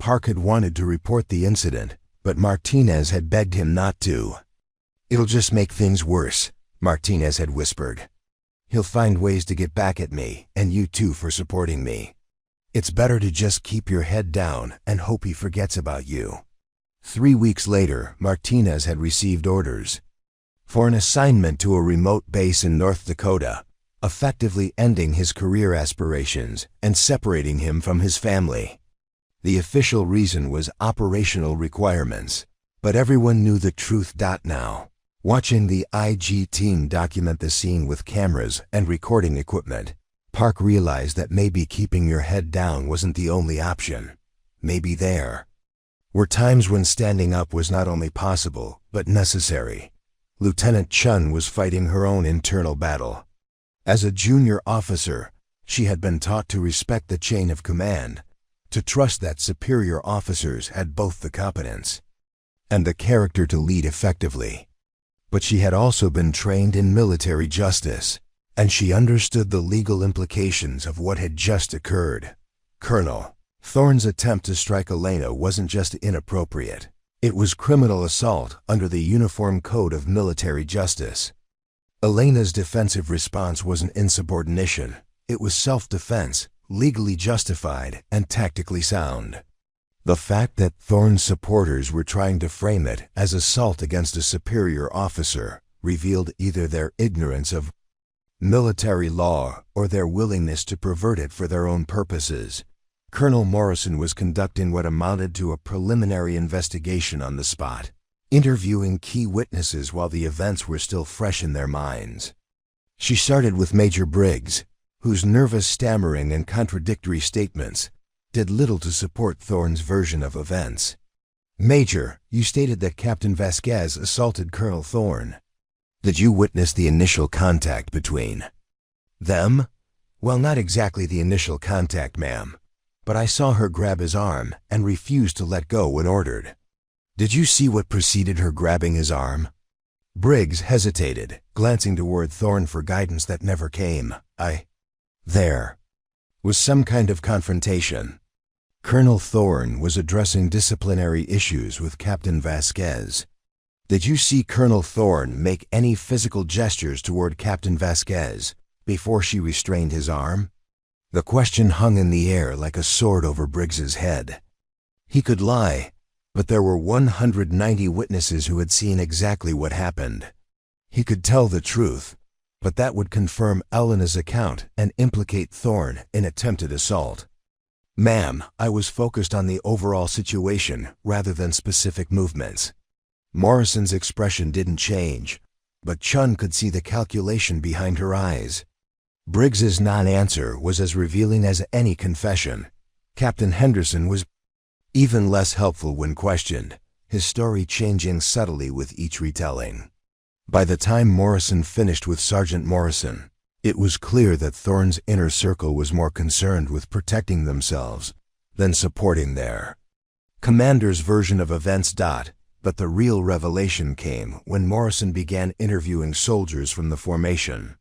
Park had wanted to report the incident, but Martinez had begged him not to. "It'll just make things worse," Martinez had whispered. "He'll find ways to get back at me, and you too for supporting me. It's better to just keep your head down and hope he forgets about you." 3 weeks later, Martinez had received orders for an assignment to a remote base in North Dakota, effectively ending his career aspirations and separating him from his family. The official reason was operational requirements, but everyone knew the truth. Now, watching the IG team document the scene with cameras and recording equipment, Park realized that maybe keeping your head down wasn't the only option. Maybe there were times when standing up was not only possible, but necessary. Lieutenant Chun was fighting her own internal battle. As a junior officer, she had been taught to respect the chain of command, to trust that superior officers had both the competence and the character to lead effectively. But she had also been trained in military justice, and she understood the legal implications of what had just occurred. Colonel Thorne's attempt to strike Elena wasn't just inappropriate. It was criminal assault under the Uniform Code of Military Justice. Elena's defensive response wasn't insubordination. It was self-defense, legally justified and tactically sound. The fact that Thorne's supporters were trying to frame it as assault against a superior officer revealed either their ignorance of military law or their willingness to pervert it for their own purposes. Colonel Morrison was conducting what amounted to a preliminary investigation on the spot, interviewing key witnesses while the events were still fresh in their minds. She started with Major Briggs, whose nervous stammering and contradictory statements did little to support Thorne's version of events. "Major, you stated that Captain Vasquez assaulted Colonel Thorne. Did you witness the initial contact between them?" "Well, not exactly the initial contact, ma'am, but I saw her grab his arm and refuse to let go when ordered." "Did you see what preceded her grabbing his arm?" Briggs hesitated, glancing toward Thorne for guidance that never came. There was some kind of confrontation. Colonel Thorne was addressing disciplinary issues with Captain Vasquez. "Did you see Colonel Thorne make any physical gestures toward Captain Vasquez before she restrained his arm?" The question hung in the air like a sword over Briggs's head. He could lie, but there were 190 witnesses who had seen exactly what happened. He could tell the truth, but that would confirm Elena's account and implicate Thorne in attempted assault. "Ma'am, I was focused on the overall situation rather than specific movements." Morrison's expression didn't change, but Chun could see the calculation behind her eyes. Briggs's non-answer was as revealing as any confession. Captain Henderson was even less helpful when questioned, his story changing subtly with each retelling. By the time Morrison finished with Sergeant Morrison, it was clear that Thorne's inner circle was more concerned with protecting themselves than supporting their commander's version of events. But the real revelation came when Morrison began interviewing soldiers from the formation.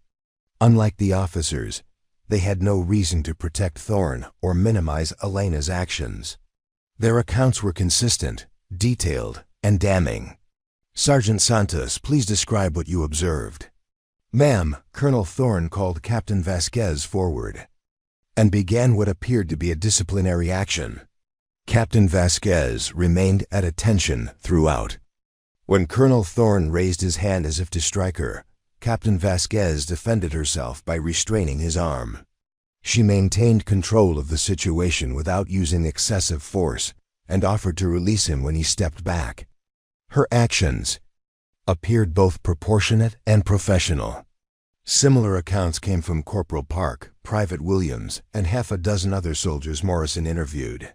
Unlike the officers, they had no reason to protect Thorne or minimize Elena's actions. Their accounts were consistent, detailed, and damning. "Sergeant Santos, please describe what you observed." "Ma'am, Colonel Thorne called Captain Vasquez forward and began what appeared to be a disciplinary action. Captain Vasquez remained at attention throughout. When Colonel Thorne raised his hand as if to strike her, Captain Vasquez defended herself by restraining his arm. She maintained control of the situation without using excessive force and offered to release him when he stepped back. Her actions appeared both proportionate and professional." Similar accounts came from Corporal Park, Private Williams, and half a dozen other soldiers Morrison interviewed.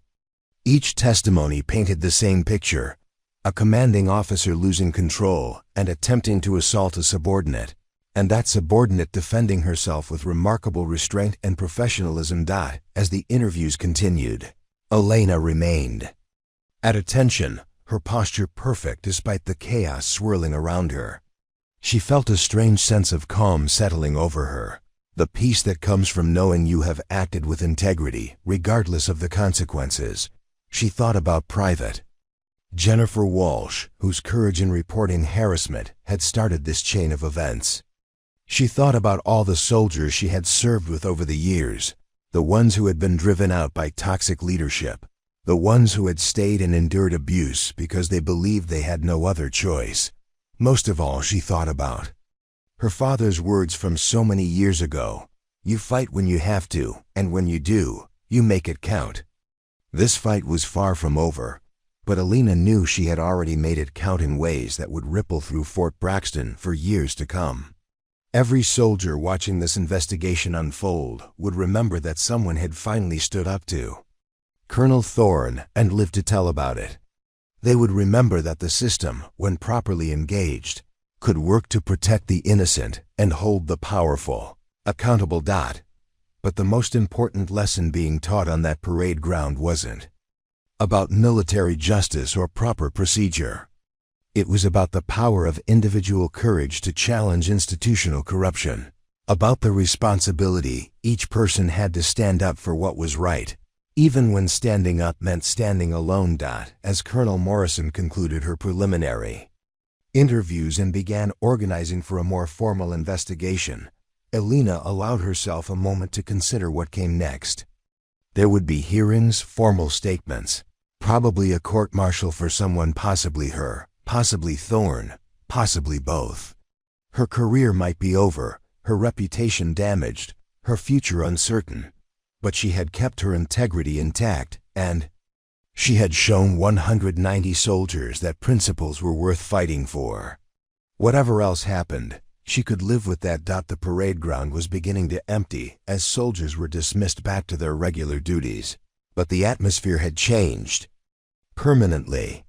Each testimony painted the same picture: a commanding officer losing control and attempting to assault a subordinate, and that subordinate defending herself with remarkable restraint and professionalism. As the interviews continued, Elena remained at attention, her posture perfect despite the chaos swirling around her. She felt a strange sense of calm settling over her, the peace that comes from knowing you have acted with integrity, regardless of the consequences. She thought about Private Jennifer Walsh, whose courage in reporting harassment had started this chain of events. She thought about all the soldiers she had served with over the years, the ones who had been driven out by toxic leadership, the ones who had stayed and endured abuse because they believed they had no other choice. Most of all, she thought about her father's words from so many years ago: "You fight when you have to, and when you do, you make it count." This fight was far from over, but Elena knew she had already made it count in ways that would ripple through Fort Braxton for years to come. Every soldier watching this investigation unfold would remember that someone had finally stood up to Colonel Thorne and lived to tell about it. They would remember that the system, when properly engaged, could work to protect the innocent and hold the powerful accountable. But the most important lesson being taught on that parade ground wasn't about military justice or proper procedure. It was about the power of individual courage to challenge institutional corruption, about the responsibility each person had to stand up for what was right, even when standing up meant standing alone. As Colonel Morrison concluded her preliminary interviews and began organizing for a more formal investigation, Elena allowed herself a moment to consider what came next. There would be hearings, formal statements, probably a court-martial for someone, possibly her, possibly Thorne, possibly both. Her career might be over, her reputation damaged, her future uncertain, but she had kept her integrity intact, and she had shown 190 soldiers that principles were worth fighting for. Whatever else happened, she could live with that. The parade ground was beginning to empty as soldiers were dismissed back to their regular duties, but the atmosphere had changed permanently.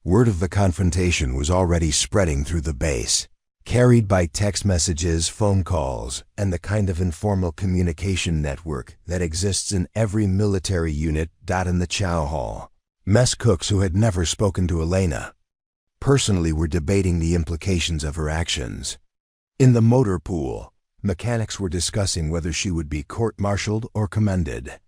Word of the confrontation was already spreading through the base, carried by text messages, phone calls, and the kind of informal communication network that exists in every military unit. In the chow hall, mess cooks who had never spoken to Elena personally were debating the implications of her actions. In the motor pool, mechanics were discussing whether she would be court-martialed or commended.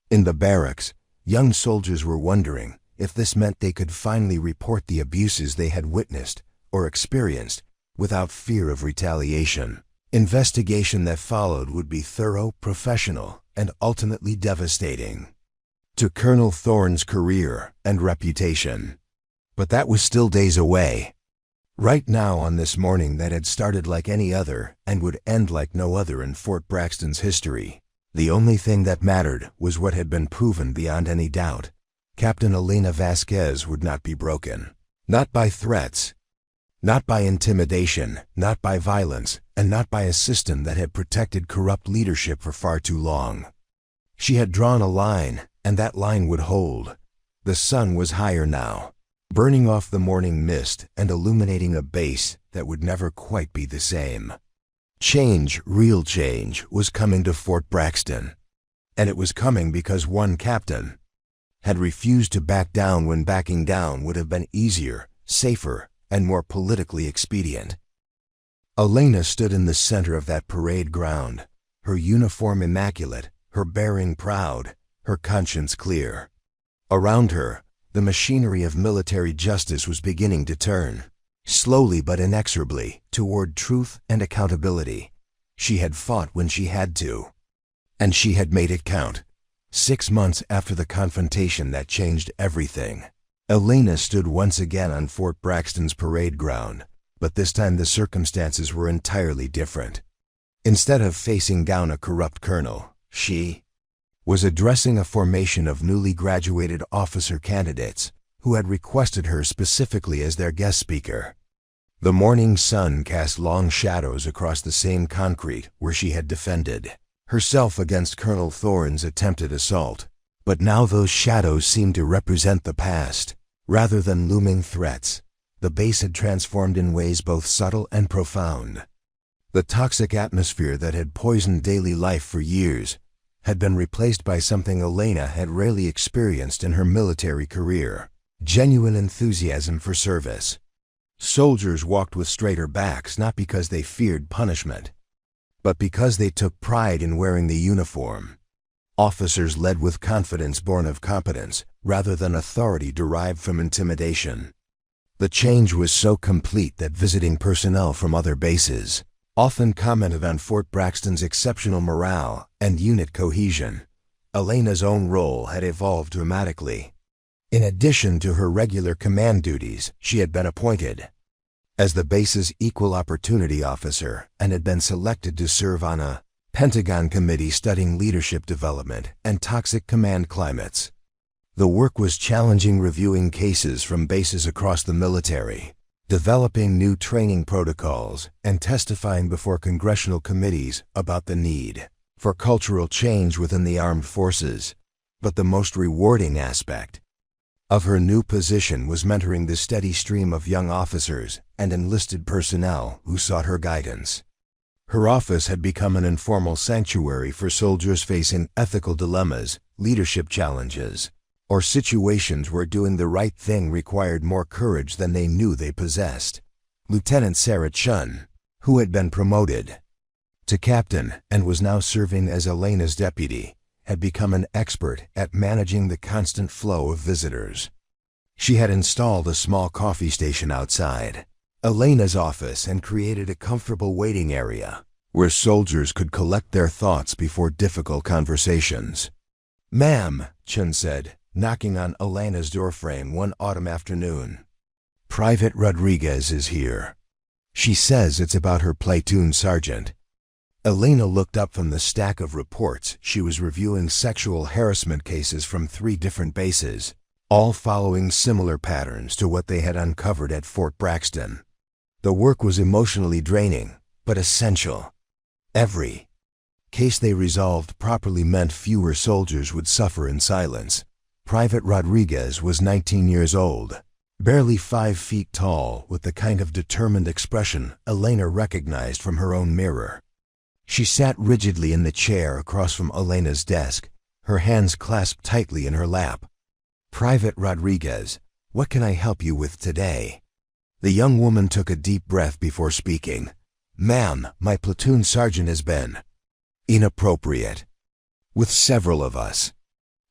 In the barracks, young soldiers were wondering if this meant they could finally report the abuses they had witnessed or experienced without fear of retaliation. Investigation that followed would be thorough, professional, and ultimately devastating to Colonel Thorne's career and reputation. But that was still days away. Right now, on this morning that had started like any other and would end like no other in Fort Braxton's history, the only thing that mattered was what had been proven beyond any doubt. Captain Elena Vasquez would not be broken. Not by threats, not by intimidation, not by violence, and not by a system that had protected corrupt leadership for far too long. She had drawn a line, and that line would hold. The sun was higher now, burning off the morning mist and illuminating a base that would never quite be the same. Change, real change, was coming to Fort Braxton. And it was coming because one captain had refused to back down when backing down would have been easier, safer, and more politically expedient. Elena stood in the center of that parade ground, her uniform immaculate, her bearing proud, her conscience clear. Around her, the machinery of military justice was beginning to turn, slowly but inexorably, toward truth and accountability. She had fought when she had to, and she had made it count. 6 months after the confrontation that changed everything, Elena stood once again on Fort Braxton's parade ground, but this time the circumstances were entirely different. Instead of facing down a corrupt colonel, she was addressing a formation of newly graduated officer candidates who had requested her specifically as their guest speaker. The morning sun cast long shadows across the same concrete where she had defended herself against Colonel Thorne's attempted assault, but now those shadows seemed to represent the past. Rather than looming threats, the base had transformed in ways both subtle and profound. The toxic atmosphere that had poisoned daily life for years had been replaced by something Elena had rarely experienced in her military career: genuine enthusiasm for service. Soldiers walked with straighter backs not because they feared punishment, but because they took pride in wearing the uniform. Officers led with confidence born of competence, rather than authority derived from intimidation. The change was so complete that visiting personnel from other bases often commented on Fort Braxton's exceptional morale and unit cohesion. Elena's own role had evolved dramatically. In addition to her regular command duties, she had been appointed as the base's equal opportunity officer and had been selected to serve on a Pentagon committee studying leadership development and toxic command climates. The work was challenging, reviewing cases from bases across the military, developing new training protocols, and testifying before congressional committees about the need for cultural change within the armed forces. But the most rewarding aspect of her new position was mentoring the steady stream of young officers and enlisted personnel who sought her guidance. Her office had become an informal sanctuary for soldiers facing ethical dilemmas, leadership challenges, or situations where doing the right thing required more courage than they knew they possessed. Lieutenant Sarah Chun, who had been promoted to captain and was now serving as Elena's deputy, had become an expert at managing the constant flow of visitors. She had installed a small coffee station outside Elena's office and created a comfortable waiting area where soldiers could collect their thoughts before difficult conversations. "Ma'am," Chun said, knocking on Elena's doorframe one autumn afternoon. "Private Rodriguez is here. She says it's about her platoon sergeant." Elena looked up from the stack of reports. She was reviewing sexual harassment cases from 3 different bases, all following similar patterns to what they had uncovered at Fort Braxton. The work was emotionally draining, but essential. Every case they resolved properly meant fewer soldiers would suffer in silence. Private Rodriguez was 19 years old, barely 5 feet tall, with the kind of determined expression Elena recognized from her own mirror. She sat rigidly in the chair across from Elena's desk, her hands clasped tightly in her lap. "Private Rodriguez, what can I help you with today?" The young woman took a deep breath before speaking. "Ma'am, my platoon sergeant has been inappropriate with several of us,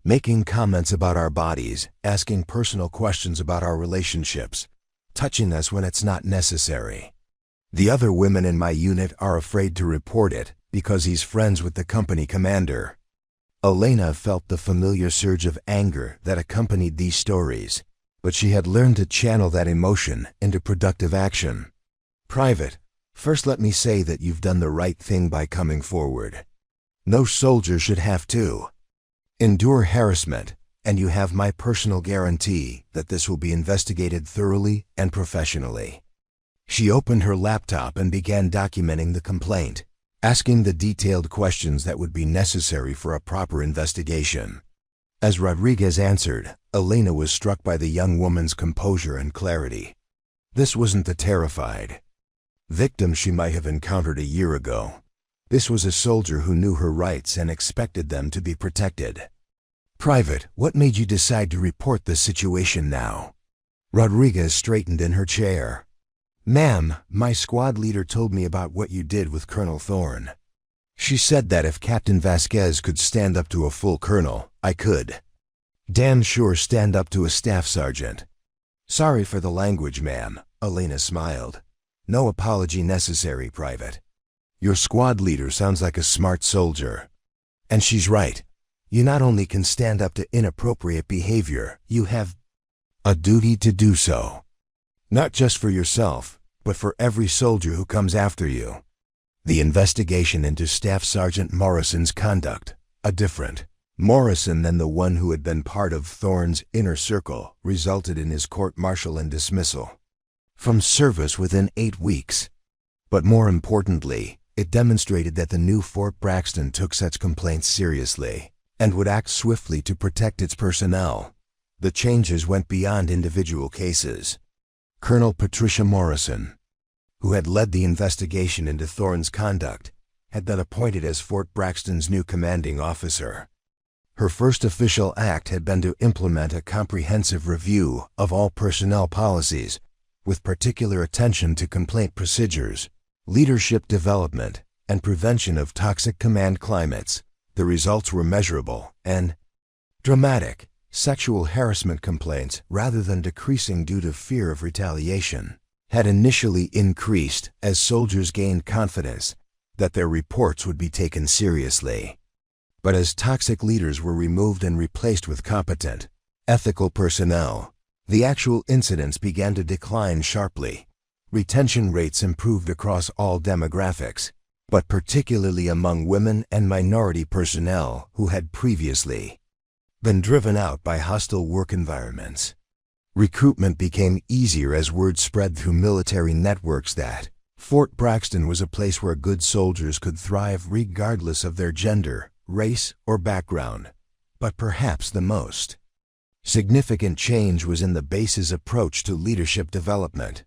making comments about our bodies, asking personal questions about our relationships, touching us when it's not necessary. The other women in my unit are afraid to report it because he's friends with the company commander." Elena felt the familiar surge of anger that accompanied these stories, but she had learned to channel that emotion into productive action. "Private, first let me say that you've done the right thing by coming forward. No soldier should have to endure harassment, and you have my personal guarantee that this will be investigated thoroughly and professionally." She opened her laptop and began documenting the complaint, asking the detailed questions that would be necessary for a proper investigation. As Rodriguez answered, Elena was struck by the young woman's composure and clarity. This wasn't the terrified victim she might have encountered a year ago. This was a soldier who knew her rights and expected them to be protected. "Private, what made you decide to report this situation now?" Rodriguez straightened in her chair. "Ma'am, my squad leader told me about what you did with Colonel Thorne. She said that if Captain Vasquez could stand up to a full colonel, I could damn sure stand up to a staff sergeant." "Sorry for the language, ma'am," Elena smiled. "No apology necessary, Private. Your squad leader sounds like a smart soldier. And she's right. You not only can stand up to inappropriate behavior, you have a duty to do so. Not just for yourself, but for every soldier who comes after you." The investigation into Staff Sergeant Morrison's conduct, a different Morrison than the one who had been part of Thorne's inner circle, resulted in his court-martial and dismissal from service within 8 weeks. But more importantly, it demonstrated that the new Fort Braxton took such complaints seriously and would act swiftly to protect its personnel. The changes went beyond individual cases. Colonel Patricia Morrison, who had led the investigation into Thorne's conduct, had been appointed as Fort Braxton's new commanding officer. Her first official act had been to implement a comprehensive review of all personnel policies, with particular attention to complaint procedures, leadership development, and prevention of toxic command climates. The results were measurable and dramatic. Sexual harassment complaints, rather than decreasing due to fear of retaliation, had initially increased as soldiers gained confidence that their reports would be taken seriously. But as toxic leaders were removed and replaced with competent, ethical personnel, the actual incidents began to decline sharply. Retention rates improved across all demographics, but particularly among women and minority personnel who had previously been driven out by hostile work environments. Recruitment became easier as word spread through military networks that Fort Braxton was a place where good soldiers could thrive regardless of their gender, race, or background. But perhaps the most significant change was in the base's approach to leadership development.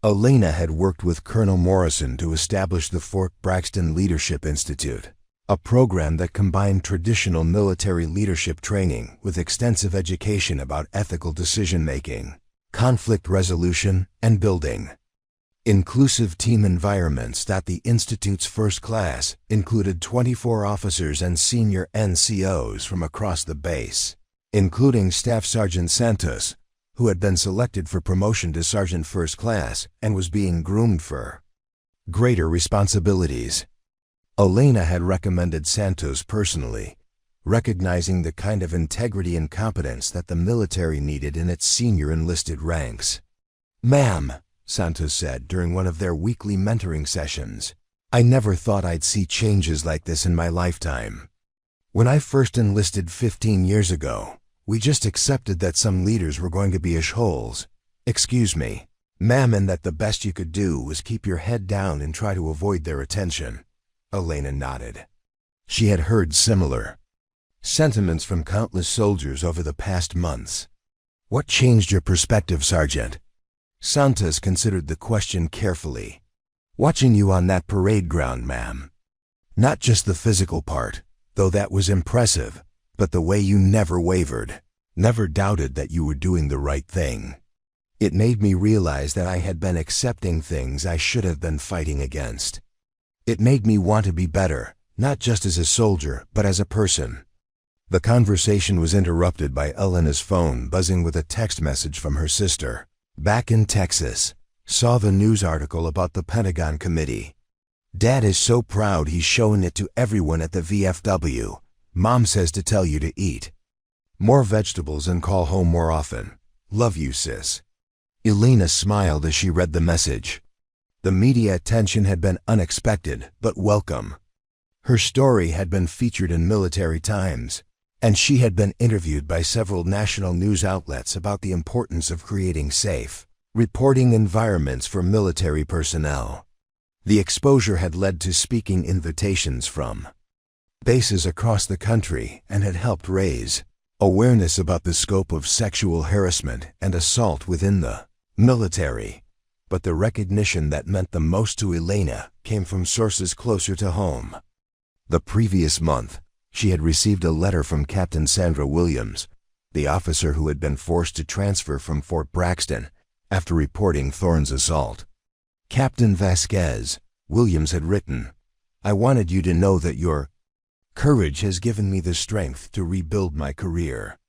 Elena had worked with Colonel Morrison to establish the Fort Braxton Leadership Institute, a program that combined traditional military leadership training with extensive education about ethical decision-making, conflict resolution, and building inclusive team environments. The Institute's first class included 24 officers and senior NCOs from across the base, including Staff Sergeant Santos, who had been selected for promotion to Sergeant First Class and was being groomed for greater responsibilities. Elena had recommended Santos personally, recognizing the kind of integrity and competence that the military needed in its senior enlisted ranks. "Ma'am," Santos said during one of their weekly mentoring sessions, "I never thought I'd see changes like this in my lifetime. When I first enlisted 15 years ago, we just accepted that some leaders were going to be ashholes. Excuse me, ma'am, and that the best you could do was keep your head down and try to avoid their attention." Elena nodded. She had heard similar sentiments from countless soldiers over the past months. "What changed your perspective, Sergeant?" Santos considered the question carefully. "Watching you on that parade ground, ma'am. Not just the physical part, though that was impressive, but the way you never wavered, never doubted that you were doing the right thing. It made me realize that I had been accepting things I should have been fighting against. It made me want to be better, not just as a soldier, but as a person." The conversation was interrupted by Elena's phone buzzing with a text message from her sister. "Back in Texas. Saw the news article about the Pentagon Committee. Dad is so proud he's showing it to everyone at the VFW. Mom says to tell you to eat more vegetables and call home more often. Love you, sis." Elena smiled as she read the message. The media attention had been unexpected but welcome. Her story had been featured in Military Times, and she had been interviewed by several national news outlets about the importance of creating safe, reporting environments for military personnel. The exposure had led to speaking invitations from bases across the country and had helped raise awareness about the scope of sexual harassment and assault within the military. But the recognition that meant the most to Elena came from sources closer to home. The previous month, she had received a letter from Captain Sandra Williams, the officer who had been forced to transfer from Fort Braxton after reporting Thorne's assault. "Captain Vasquez," Williams had written, "I wanted you to know that your courage has given me the strength to rebuild my career.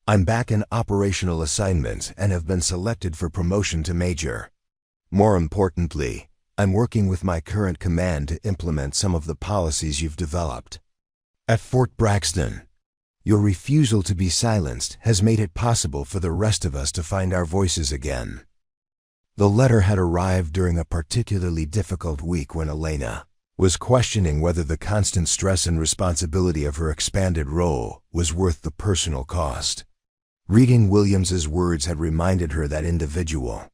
I'm back in operational assignments and have been selected for promotion to major. More importantly, I'm working with my current command to implement some of the policies you've developed at Fort Braxton. Your refusal to be silenced has made it possible for the rest of us to find our voices again." The letter had arrived during a particularly difficult week when Elena was questioning whether the constant stress and responsibility of her expanded role was worth the personal cost. Reading Williams's words had reminded her that individual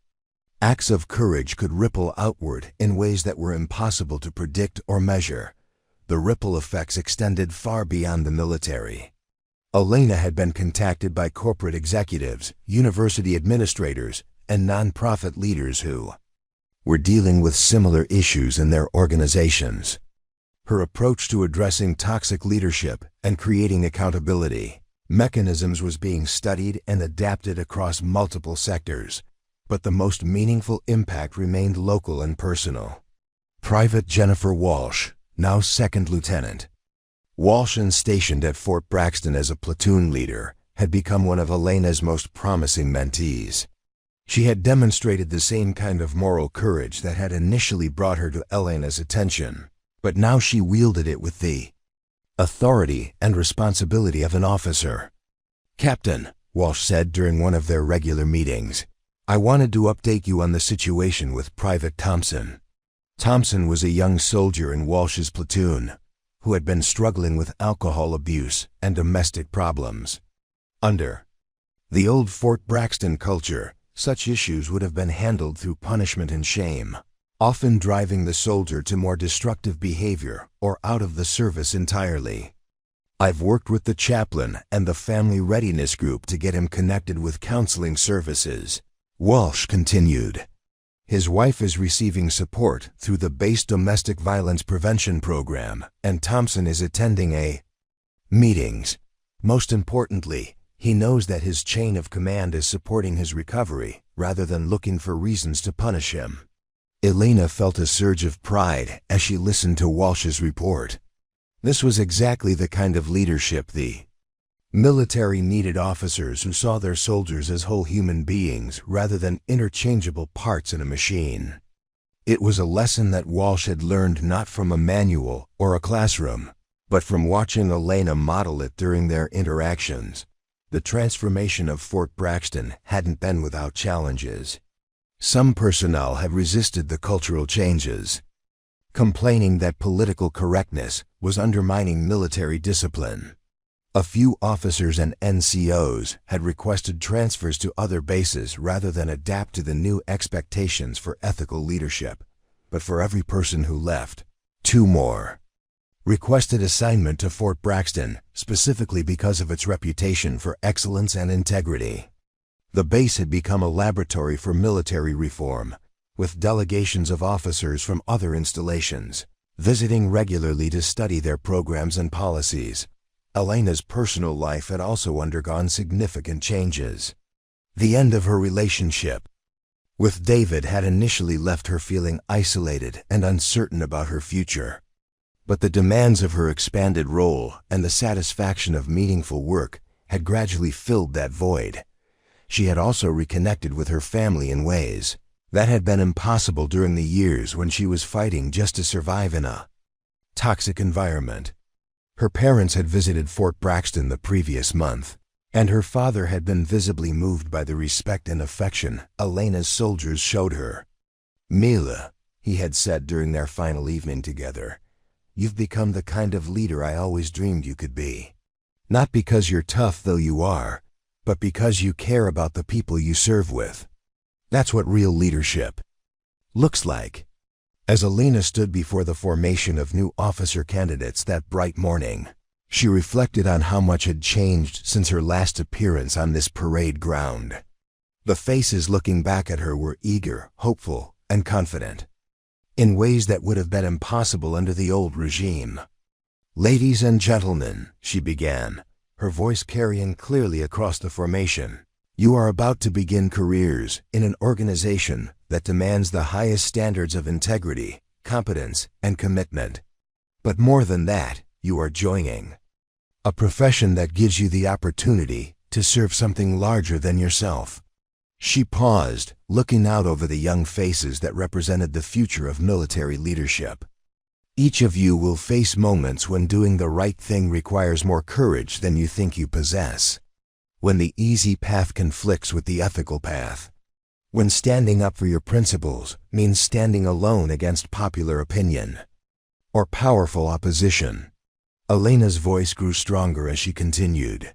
acts of courage could ripple outward in ways that were impossible to predict or measure. The ripple effects extended far beyond the military. Elena had been contacted by corporate executives, university administrators, and nonprofit leaders who were dealing with similar issues in their organizations. Her approach to addressing toxic leadership and creating accountability mechanisms was being studied and adapted across multiple sectors, but the most meaningful impact remained local and personal. Private Jennifer Walsh, now second lieutenant, Walsh, stationed at Fort Braxton as a platoon leader, had become one of Elena's most promising mentees. She had demonstrated the same kind of moral courage that had initially brought her to Elena's attention, but now she wielded it with the authority and responsibility of an officer. "Captain," Walsh said during one of their regular meetings, "I wanted to update you on the situation with Private Thompson." Thompson was a young soldier in Walsh's platoon who had been struggling with alcohol abuse and domestic problems. Under the old Fort Braxton culture, such issues would have been handled through punishment and shame, often driving the soldier to more destructive behavior or out of the service entirely. "I've worked with the chaplain and the family readiness group to get him connected with counseling services," Walsh continued. "His wife is receiving support through the base domestic violence prevention program, and Thompson is attending meetings. Most importantly, he knows that his chain of command is supporting his recovery rather than looking for reasons to punish him." Elena felt a surge of pride as she listened to Walsh's report. This was exactly the kind of leadership the military needed: officers who saw their soldiers as whole human beings rather than interchangeable parts in a machine. It was a lesson that Walsh had learned not from a manual or a classroom, but from watching Elena model it during their interactions. The transformation of Fort Braxton hadn't been without challenges. Some personnel had resisted the cultural changes, complaining that political correctness was undermining military discipline. A few officers and NCOs had requested transfers to other bases rather than adapt to the new expectations for ethical leadership. But for every person who left, 2 more requested assignment to Fort Braxton, specifically because of its reputation for excellence and integrity. The base had become a laboratory for military reform, with delegations of officers from other installations visiting regularly to study their programs and policies. Elena's personal life had also undergone significant changes. The end of her relationship with David had initially left her feeling isolated and uncertain about her future. But the demands of her expanded role and the satisfaction of meaningful work had gradually filled that void. She had also reconnected with her family in ways that had been impossible during the years when she was fighting just to survive in a toxic environment. Her parents had visited Fort Braxton the previous month, and her father had been visibly moved by the respect and affection Elena's soldiers showed her. "Mila," he had said during their final evening together, "you've become the kind of leader I always dreamed you could be. Not because you're tough, though you are, but because you care about the people you serve with. That's what real leadership looks like." As Elena stood before the formation of new officer candidates that bright morning, she reflected on how much had changed since her last appearance on this parade ground. The faces looking back at her were eager, hopeful, and confident, in ways that would have been impossible under the old regime. "Ladies and gentlemen," she began, her voice carrying clearly across the formation, "you are about to begin careers in an organization that demands the highest standards of integrity, competence, and commitment. But more than that, you are joining a profession that gives you the opportunity to serve something larger than yourself." She paused, looking out over the young faces that represented the future of military leadership. "Each of you will face moments when doing the right thing requires more courage than you think you possess. When the easy path conflicts with the ethical path. When standing up for your principles means standing alone against popular opinion or powerful opposition." Elena's voice grew stronger as she continued.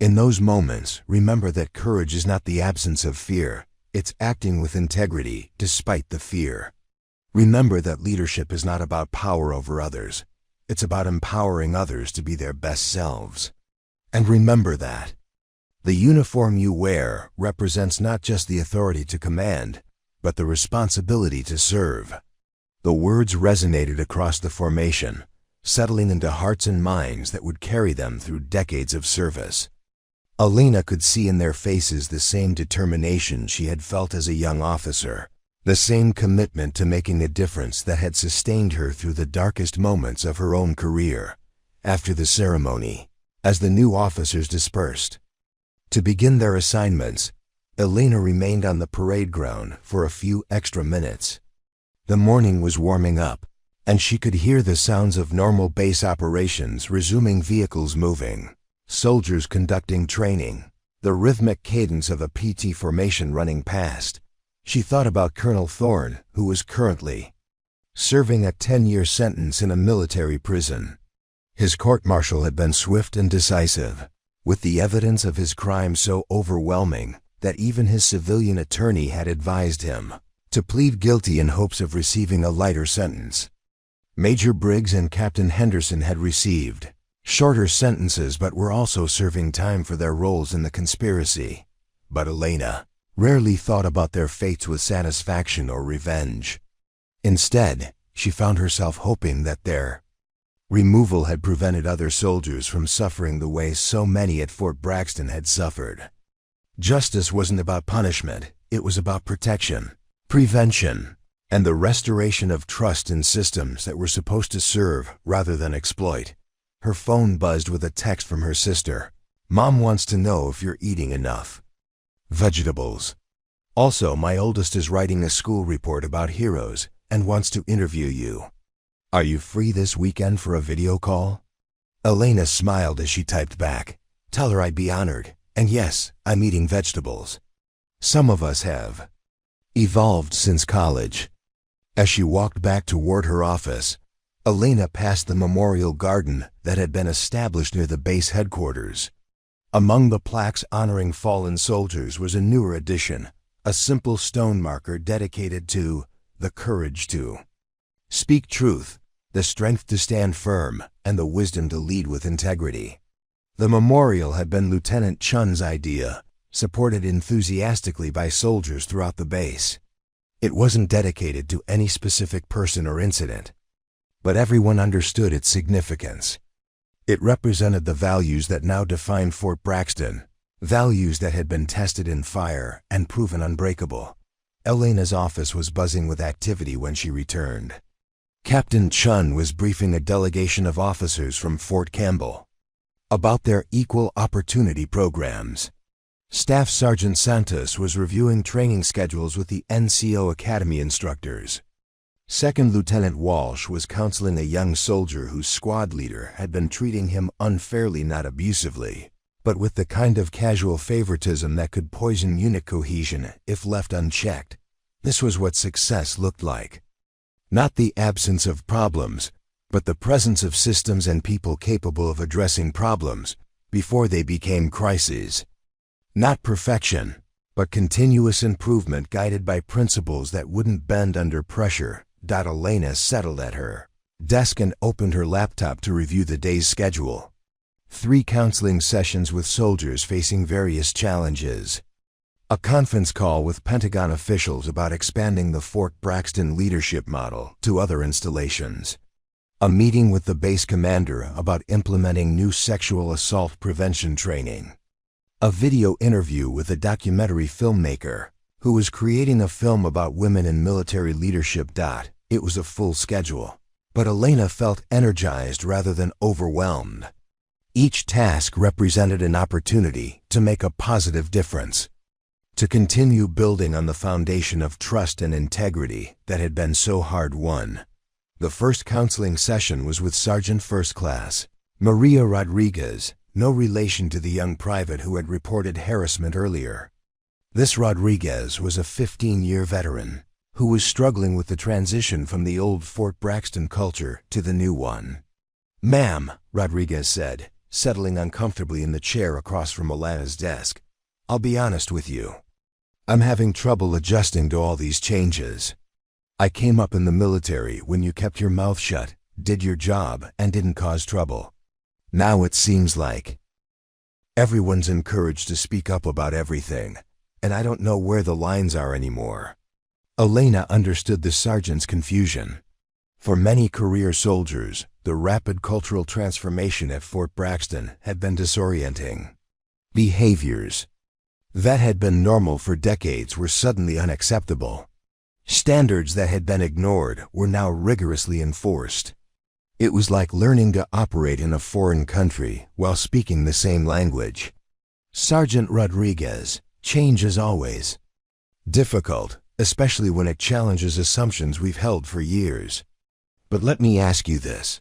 "In those moments, remember that courage is not the absence of fear, it's acting with integrity despite the fear. Remember that leadership is not about power over others, it's about empowering others to be their best selves. And remember that the uniform you wear represents not just the authority to command, but the responsibility to serve." The words resonated across the formation, settling into hearts and minds that would carry them through decades of service. Elena could see in their faces the same determination she had felt as a young officer, the same commitment to making a difference that had sustained her through the darkest moments of her own career. after the ceremony, as the new officers dispersed. To begin their assignments, Elena remained on the parade ground for a few extra minutes. The morning was warming up, and she could hear the sounds of normal base operations resuming, vehicles moving, soldiers conducting training, the rhythmic cadence of a PT formation running past. She thought about Colonel Thorne, who was currently serving a 10-year sentence in a military prison. His court-martial had been swift and decisive, with the evidence of his crime so overwhelming that even his civilian attorney had advised him to plead guilty in hopes of receiving a lighter sentence. Major Briggs and Captain Henderson had received shorter sentences but were also serving time for their roles in the conspiracy. But Elena rarely thought about their fates with satisfaction or revenge. Instead, she found herself hoping that their removal had prevented other soldiers from suffering the way so many at Fort Braxton had suffered. Justice wasn't about punishment, it was about protection, prevention, and the restoration of trust in systems that were supposed to serve rather than exploit. Her phone buzzed with a text from her sister. "Mom wants to know if you're eating enough vegetables. Also, my oldest is writing a school report about heroes and wants to interview you. Are you free this weekend for a video call?" Elena smiled as she typed back, "Tell her I'd be honored, and yes, I'm eating vegetables. Some of us have evolved since college." As she walked back toward her office, Elena passed the memorial garden that had been established near the base headquarters. Among the plaques honoring fallen soldiers was a newer addition, a simple stone marker dedicated to the courage to speak truth, the strength to stand firm, and the wisdom to lead with integrity. The memorial had been Lieutenant Chun's idea, supported enthusiastically by soldiers throughout the base. It wasn't dedicated to any specific person or incident, but everyone understood its significance. It represented the values that now defined Fort Braxton, values that had been tested in fire and proven unbreakable. Elena's office was buzzing with activity when she returned. Captain Chun was briefing a delegation of officers from Fort Campbell about their equal opportunity programs. Staff Sergeant Santos was reviewing training schedules with the NCO Academy instructors. Second Lieutenant Walsh was counseling a young soldier whose squad leader had been treating him unfairly, not abusively, but with the kind of casual favoritism that could poison unit cohesion if left unchecked. This was what success looked like. Not the absence of problems, but the presence of systems and people capable of addressing problems before they became crises. Not perfection, but continuous improvement guided by principles that wouldn't bend under pressure. Elena settled at her desk and opened her laptop to review the day's schedule. 3 counseling sessions with soldiers facing various challenges. A conference call with Pentagon officials about expanding the Fort Braxton leadership model to other installations. A meeting with the base commander about implementing new sexual assault prevention training. A video interview with a documentary filmmaker who was creating a film about women in military leadership. It was a full schedule, but Elena felt energized rather than overwhelmed. Each task represented an opportunity to make a positive difference, to continue building on the foundation of trust and integrity that had been so hard won. The first counseling session was with Sergeant First Class Maria Rodriguez, no relation to the young private who had reported harassment earlier. This Rodriguez was a 15-year veteran who was struggling with the transition from the old Fort Braxton culture to the new one. "Ma'am," Rodriguez said, settling uncomfortably in the chair across from Elena's desk, "I'll be honest with you. I'm having trouble adjusting to all these changes. I came up in the military when you kept your mouth shut, did your job, and didn't cause trouble. Now it seems like everyone's encouraged to speak up about everything, and I don't know where the lines are anymore." Elena understood the sergeant's confusion. For many career soldiers, the rapid cultural transformation at Fort Braxton had been disorienting. Behaviors that had been normal for decades were suddenly unacceptable. Standards that had been ignored were now rigorously enforced. It was like learning to operate in a foreign country while speaking the same language. Sergeant Rodriguez, change is always difficult, especially when it challenges assumptions we've held for years. But let me ask you this.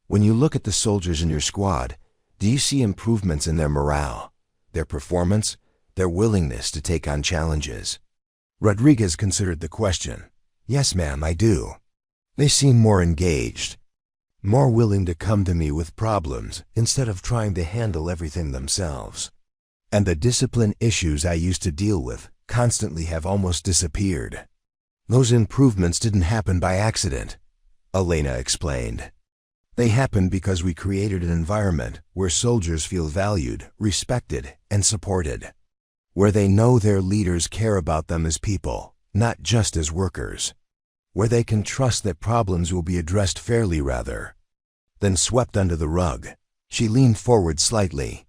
When you look at the soldiers in your squad, do you see improvements in their morale, their performance, their willingness to take on challenges? Rodriguez considered the question. Yes, ma'am, I do. They seem more engaged, more willing to come to me with problems instead of trying to handle everything themselves. And the discipline issues I used to deal with constantly have almost disappeared. Those improvements didn't happen by accident, Elena explained. They happened because we created an environment where soldiers feel valued, respected, and supported, where they know their leaders care about them as people, not just as workers, where they can trust that problems will be addressed fairly rather than swept under the rug. She leaned forward slightly.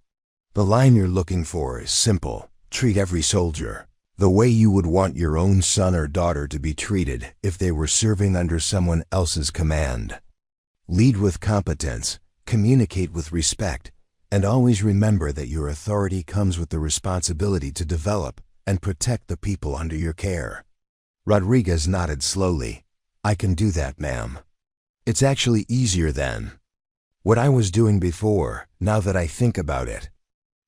The line you're looking for is simple. Treat every soldier the way you would want your own son or daughter to be treated if they were serving under someone else's command. Lead with competence, communicate with respect, and always remember that your authority comes with the responsibility to develop and protect the people under your care. Rodriguez nodded slowly. I can do that, ma'am. It's actually easier than what I was doing before, now that I think about it.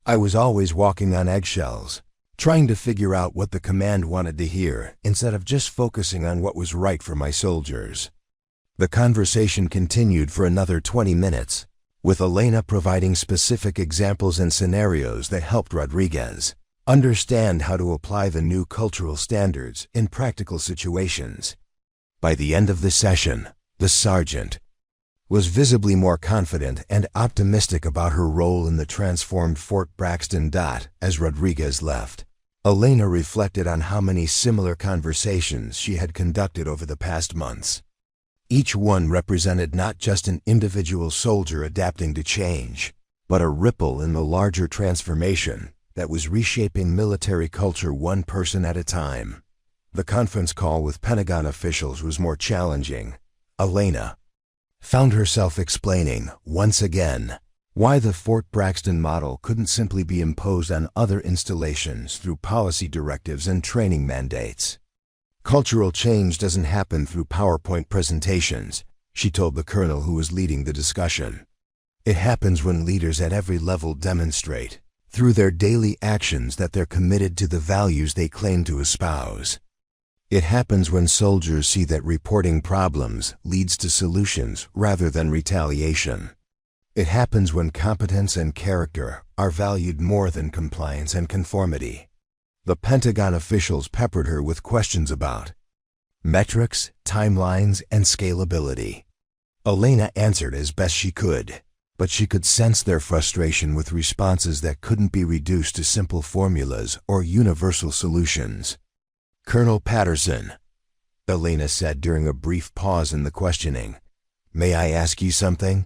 I was always walking on eggshells, trying to figure out what the command wanted to hear instead of just focusing on what was right for my soldiers. The conversation continued for another 20 minutes, with Elena providing specific examples and scenarios that helped Rodriguez understand how to apply the new cultural standards in practical situations. By the end of the session, the sergeant was visibly more confident and optimistic about her role in the transformed Fort Braxton. As Rodriguez left, Elena reflected on how many similar conversations she had conducted over the past months. Each one represented not just an individual soldier adapting to change, but a ripple in the larger transformation that was reshaping military culture one person at a time. The conference call with Pentagon officials was more challenging. Elena found herself explaining, once again, why the Fort Braxton model couldn't simply be imposed on other installations through policy directives and training mandates. Cultural change doesn't happen through PowerPoint presentations, she told the colonel who was leading the discussion. It happens when leaders at every level demonstrate, through their daily actions, that they're committed to the values they claim to espouse. It happens when soldiers see that reporting problems leads to solutions rather than retaliation. It happens when competence and character are valued more than compliance and conformity. The Pentagon officials peppered her with questions about metrics, timelines, and scalability. Elena answered as best she could, but she could sense their frustration with responses that couldn't be reduced to simple formulas or universal solutions. Colonel Patterson, Elena said during a brief pause in the questioning, may I ask you something?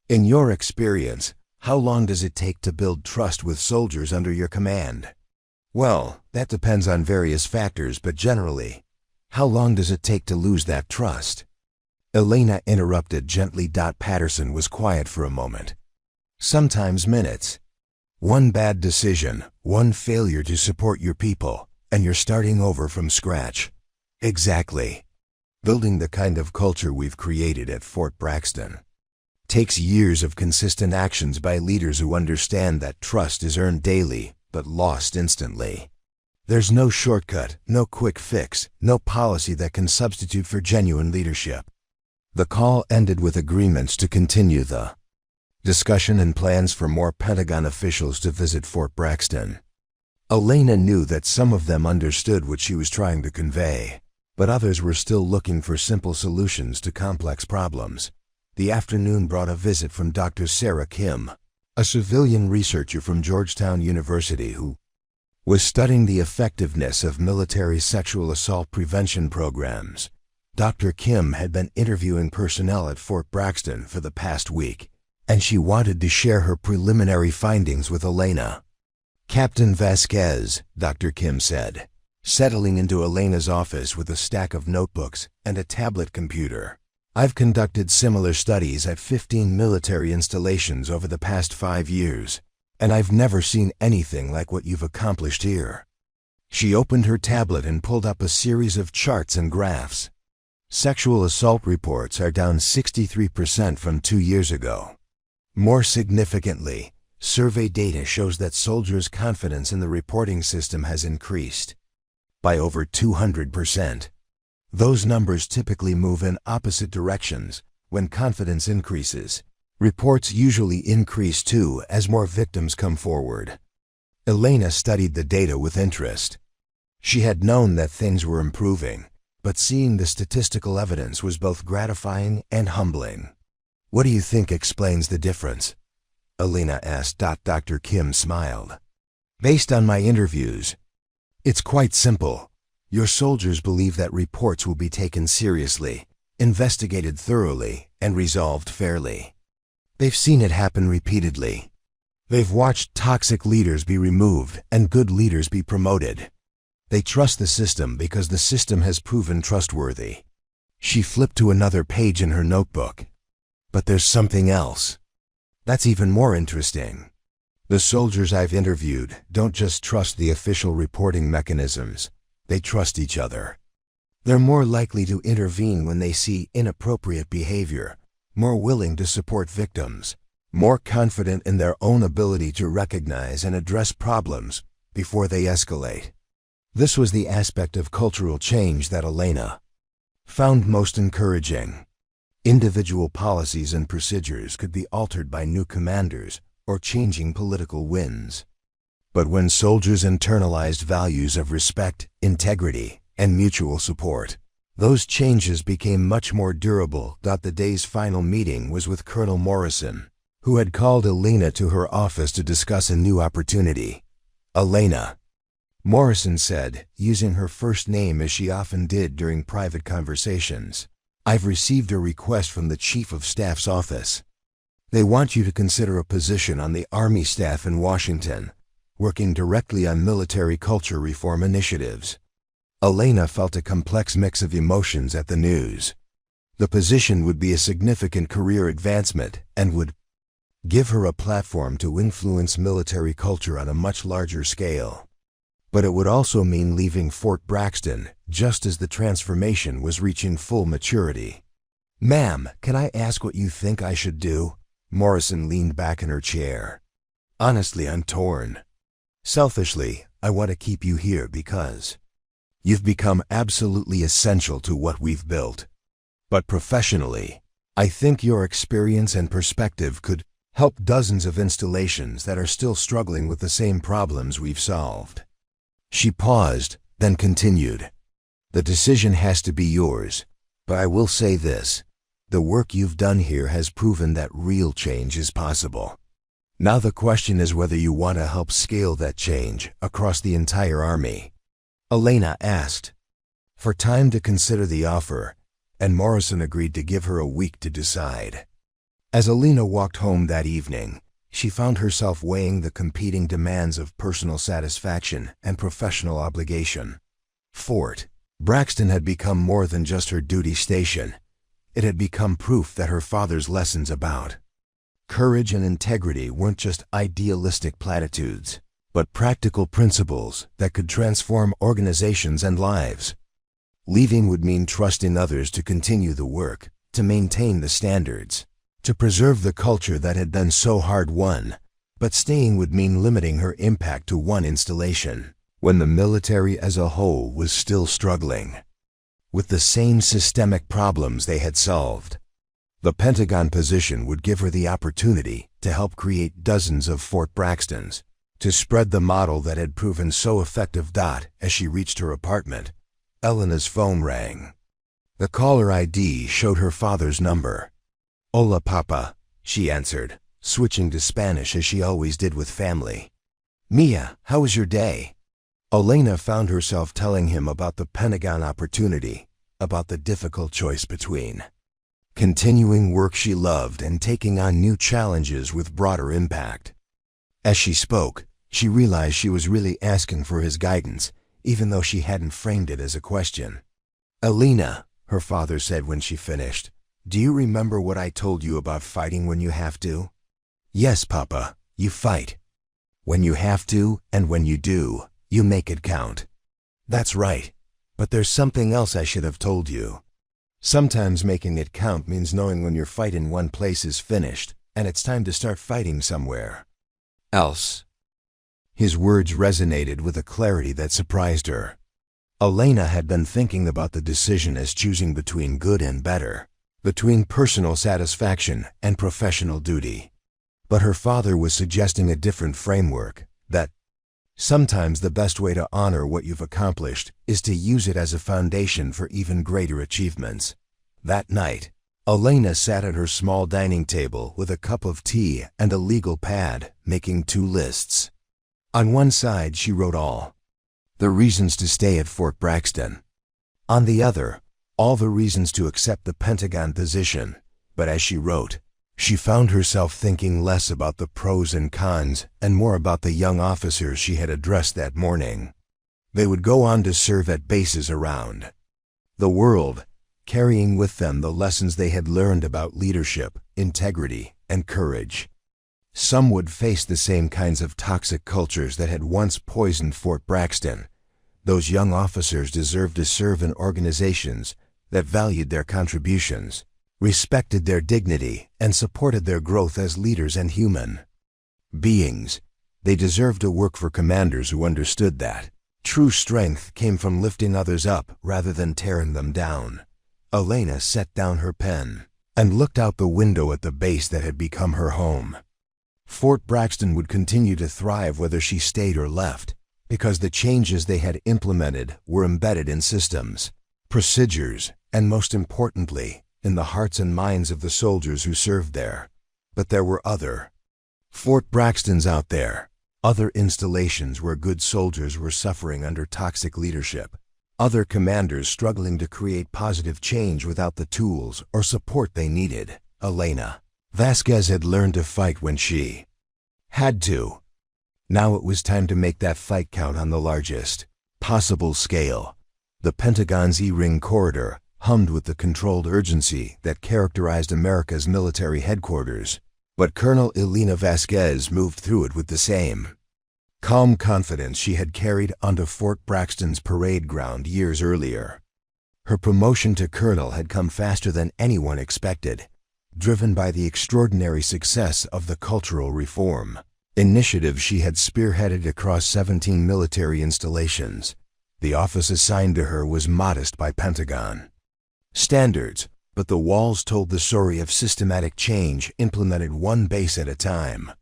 In your experience, how long does it take to build trust with soldiers under your command? Well, that depends on various factors, but generally, how long does it take to lose that trust? Elena interrupted gently. Patterson was quiet for a moment. Sometimes minutes. One bad decision, one failure to support your people, and you're starting over from scratch. Exactly. Building the kind of culture we've created at Fort Braxton takes years of consistent actions by leaders who understand that trust is earned daily, but lost instantly. There's no shortcut, no quick fix, no policy that can substitute for genuine leadership. The call ended with agreements to continue the discussion and plans for more Pentagon officials to visit Fort Braxton. Elena knew that some of them understood what she was trying to convey, but others were still looking for simple solutions to complex problems. The afternoon brought a visit from Dr. Sarah Kim, a civilian researcher from Georgetown University who was studying the effectiveness of military sexual assault prevention programs. Dr. Kim had been interviewing personnel at Fort Braxton for the past week, and she wanted to share her preliminary findings with Elena. Captain Vasquez, Dr. Kim said, settling into Elena's office with a stack of notebooks and a tablet computer. I've conducted similar studies at 15 military installations over the past 5 years, and I've never seen anything like what you've accomplished here." She opened her tablet and pulled up a series of charts and graphs. Sexual assault reports are down 63% from 2 years ago. More significantly, survey data shows that soldiers' confidence in the reporting system has increased by over 200%. Those numbers typically move in opposite directions. When confidence increases, reports usually increase too as more victims come forward. Elena studied the data with interest. She had known that things were improving, but seeing the statistical evidence was both gratifying and humbling. "What do you think explains the difference?" Elena asked. Dr. Kim smiled. "Based on my interviews, it's quite simple. Your soldiers believe that reports will be taken seriously, investigated thoroughly, and resolved fairly. They've seen it happen repeatedly. They've watched toxic leaders be removed and good leaders be promoted. They trust the system because the system has proven trustworthy." She flipped to another page in her notebook. "But there's something else. That's even more interesting. The soldiers I've interviewed don't just trust the official reporting mechanisms. They trust each other. They're more likely to intervene when they see inappropriate behavior, more willing to support victims, more confident in their own ability to recognize and address problems before they escalate." This was the aspect of cultural change that Elena found most encouraging. Individual policies and procedures could be altered by new commanders or changing political winds. But when soldiers internalized values of respect, integrity, and mutual support, those changes became much more durable. The day's final meeting was with Colonel Morrison, who had called Elena to her office to discuss a new opportunity. "Elena," Morrison said, using her first name as she often did during private conversations, "I've received a request from the Chief of Staff's office. They want you to consider a position on the Army staff in Washington, working directly on military culture reform initiatives." Elena felt a complex mix of emotions at the news. The position would be a significant career advancement and would give her a platform to influence military culture on a much larger scale. But it would also mean leaving Fort Braxton just as the transformation was reaching full maturity. "Ma'am, can I ask what you think I should do?" Morrison leaned back in her chair. "Honestly, I'm torn. Selfishly, I want to keep you here because you've become absolutely essential to what we've built. But professionally, I think your experience and perspective could help dozens of installations that are still struggling with the same problems we've solved." She paused, then continued. "The decision has to be yours, but I will say this. The work you've done here has proven that real change is possible. Now the question is whether you want to help scale that change across the entire Army." Elena asked for time to consider the offer, and Morrison agreed to give her a week to decide. As Elena walked home that evening, she found herself weighing the competing demands of personal satisfaction and professional obligation. Fort Braxton had become more than just her duty station. It had become proof that her father's lessons about courage and integrity weren't just idealistic platitudes, but practical principles that could transform organizations and lives. Leaving would mean trusting others to continue the work, to maintain the standards, to preserve the culture that had been so hard-won, but staying would mean limiting her impact to one installation, when the military as a whole was still struggling with the same systemic problems they had solved. The Pentagon position would give her the opportunity to help create dozens of Fort Braxtons, to spread the model that had proven so effective. As she reached her apartment, Elena's phone rang. The caller ID showed her father's number. "Hola, Papa," she answered, switching to Spanish as she always did with family. "Mia, how was your day?" Elena found herself telling him about the Pentagon opportunity, about the difficult choice between continuing work she loved and taking on new challenges with broader impact. As she spoke, she realized she was really asking for his guidance, even though she hadn't framed it as a question. "Elena," her father said when she finished, Do you remember what I told you about fighting when you have to? Yes, Papa, you fight. When you have to, and when you do, you make it count. That's right, but there's something else I should have told you. Sometimes making it count means knowing when your fight in one place is finished, and it's time to start fighting somewhere else. His words resonated with a clarity that surprised her. Elena had been thinking about the decision as choosing between good and better, between personal satisfaction and professional duty. But her father was suggesting a different framework, that sometimes the best way to honor what you've accomplished is to use it as a foundation for even greater achievements. That night, Elena sat at her small dining table with a cup of tea and a legal pad, making 2 lists. On one side, she wrote all the reasons to stay at Fort Braxton. On the other, all the reasons to accept the Pentagon position. But as she wrote, she found herself thinking less about the pros and cons and more about the young officers she had addressed that morning. They would go on to serve at bases around the world, carrying with them the lessons they had learned about leadership, integrity, and courage. Some would face the same kinds of toxic cultures that had once poisoned Fort Braxton. Those young officers deserved to serve in organizations that valued their contributions, respected their dignity, and supported their growth as leaders and human beings. They deserved to work for commanders who understood that true strength came from lifting others up rather than tearing them down. Elena set down her pen and looked out the window at the base that had become her home. Fort Braxton would continue to thrive whether she stayed or left, because the changes they had implemented were embedded in systems, procedures, and most importantly, in the hearts and minds of the soldiers who served there. But there were other Fort Braxtons out there, other installations where good soldiers were suffering under toxic leadership, other commanders struggling to create positive change without the tools or support they needed. Elena Vasquez had learned to fight when she had to. Now it was time to make that fight count on the largest possible scale. The Pentagon's E-Ring corridor hummed with the controlled urgency that characterized America's military headquarters, but Colonel Elena Vasquez moved through it with the same calm confidence she had carried onto Fort Braxton's parade ground years earlier. Her promotion to colonel had come faster than anyone expected, driven by the extraordinary success of the cultural reform initiative she had spearheaded across 17 military installations. The office assigned to her was modest by Pentagon standards, but the walls told the story of systematic change implemented one base at a time.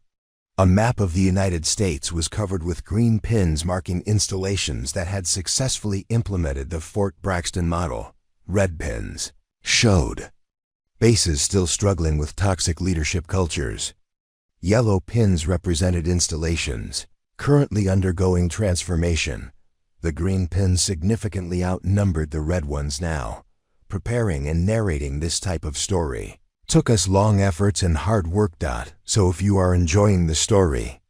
A map of the United States was covered with green pins marking installations that had successfully implemented the Fort Braxton model. Red pins showed bases still struggling with toxic leadership cultures. Yellow pins represented installations currently undergoing transformation. The green pins significantly outnumbered the red ones now. Preparing and narrating this type of story took us long efforts and hard work. So if you are enjoying the story,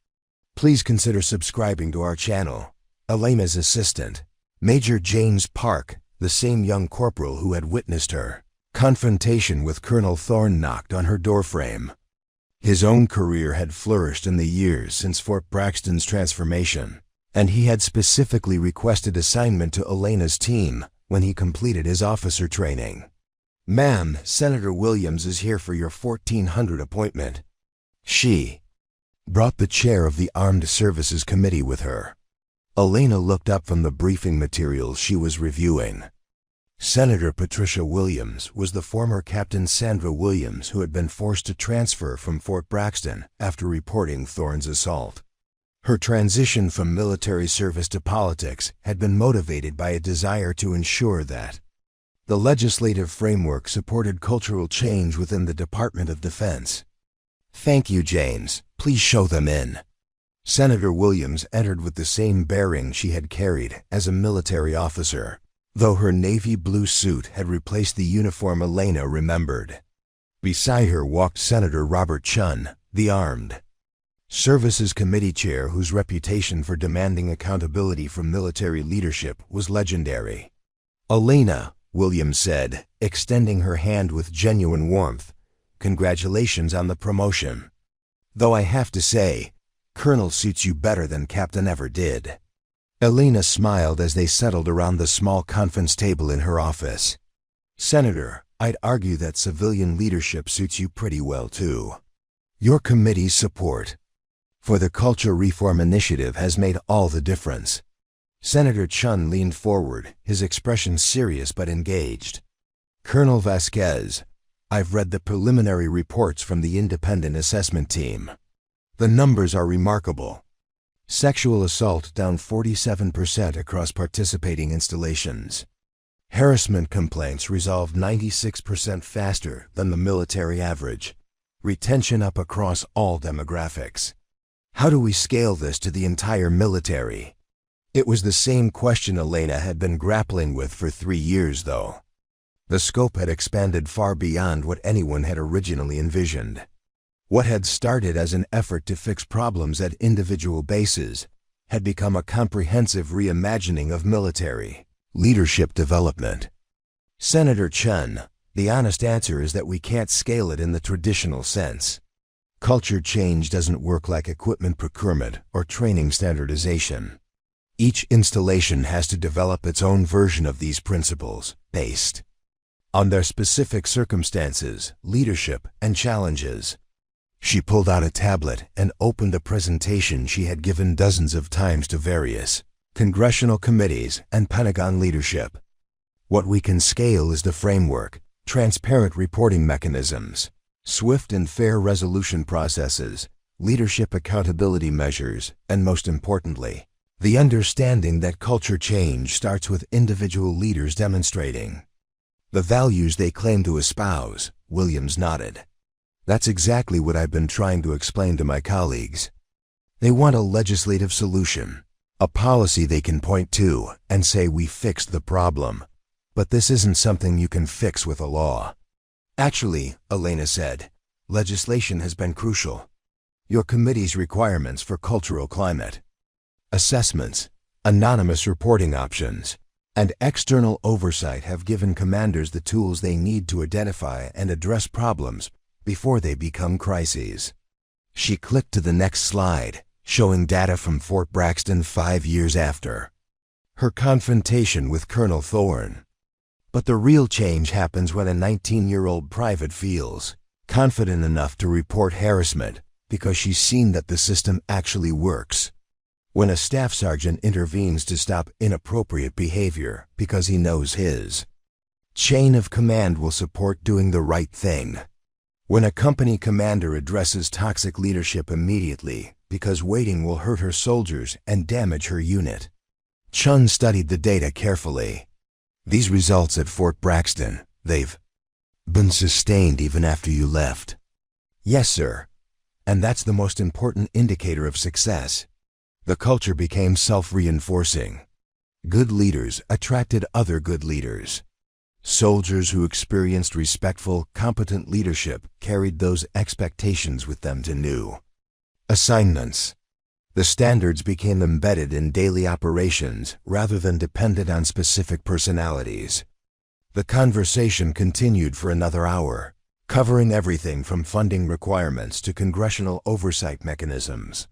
please consider subscribing to our channel. Elena's assistant, Major James Park, the same young corporal who had witnessed her confrontation with Colonel Thorne, knocked on her doorframe. His own career had flourished in the years since Fort Braxton's transformation, and he had specifically requested assignment to Elena's team when he completed his officer training. "Ma'am, Senator Williams is here for your 1400 appointment." She brought the chair of the Armed Services Committee with her. Elena looked up from the briefing materials she was reviewing. Senator Patricia Williams was the former Captain Sandra Williams who had been forced to transfer from Fort Braxton after reporting Thorne's assault. Her transition from military service to politics had been motivated by a desire to ensure that the legislative framework supported cultural change within the Department of Defense. "Thank you, James. Please show them in." Senator Williams entered with the same bearing she had carried as a military officer, though her navy blue suit had replaced the uniform Elena remembered. Beside her walked Senator Robert Chun, the Armed Services Committee chair whose reputation for demanding accountability from military leadership was legendary. Elena, Williams said, extending her hand with genuine warmth. "Congratulations on the promotion. Though I have to say, Colonel suits you better than Captain ever did." Elena smiled as they settled around the small conference table in her office. "Senator, I'd argue that civilian leadership suits you pretty well too. Your committee's support for the Culture Reform Initiative has made all the difference." Senator Chun leaned forward, his expression serious but engaged. "Colonel Vasquez, I've read the preliminary reports from the independent assessment team. The numbers are remarkable. Sexual assault down 47% across participating installations. Harassment complaints resolved 96% faster than the military average. Retention up across all demographics. How do we scale this to the entire military?" It was the same question Elena had been grappling with for 3 years, though. The scope had expanded far beyond what anyone had originally envisioned. What had started as an effort to fix problems at individual bases had become a comprehensive reimagining of military leadership development. "Senator Chun, the honest answer is that we can't scale it in the traditional sense. Culture change doesn't work like equipment procurement or training standardization. Each installation has to develop its own version of these principles, based on their specific circumstances, leadership, and challenges." She pulled out a tablet and opened a presentation she had given dozens of times to various congressional committees and Pentagon leadership. "What we can scale is the framework, transparent reporting mechanisms, swift and fair resolution processes, leadership accountability measures, and most importantly, the understanding that culture change starts with individual leaders demonstrating the values they claim to espouse." Williams nodded. "That's exactly what I've been trying to explain to my colleagues. They want a legislative solution, a policy they can point to and say we fixed the problem. But this isn't something you can fix with a law." "Actually," Elena said, "legislation has been crucial. Your committee's requirements for cultural climate, assessments, anonymous reporting options, and external oversight have given commanders the tools they need to identify and address problems before they become crises." She clicked to the next slide, showing data from Fort Braxton 5 years after her confrontation with Colonel Thorne. But the real change happens when a 19-year-old private feels confident enough to report harassment because she's seen that the system actually works. When a staff sergeant intervenes to stop inappropriate behavior because he knows his chain of command will support doing the right thing. When a company commander addresses toxic leadership immediately because waiting will hurt her soldiers and damage her unit. Chun studied the data carefully. "These results at Fort Braxton, they've been sustained even after you left." "Yes, sir. And that's the most important indicator of success. The culture became self-reinforcing. Good leaders attracted other good leaders. Soldiers who experienced respectful, competent leadership carried those expectations with them to new assignments. The standards became embedded in daily operations rather than dependent on specific personalities." The conversation continued for another hour, covering everything from funding requirements to congressional oversight mechanisms.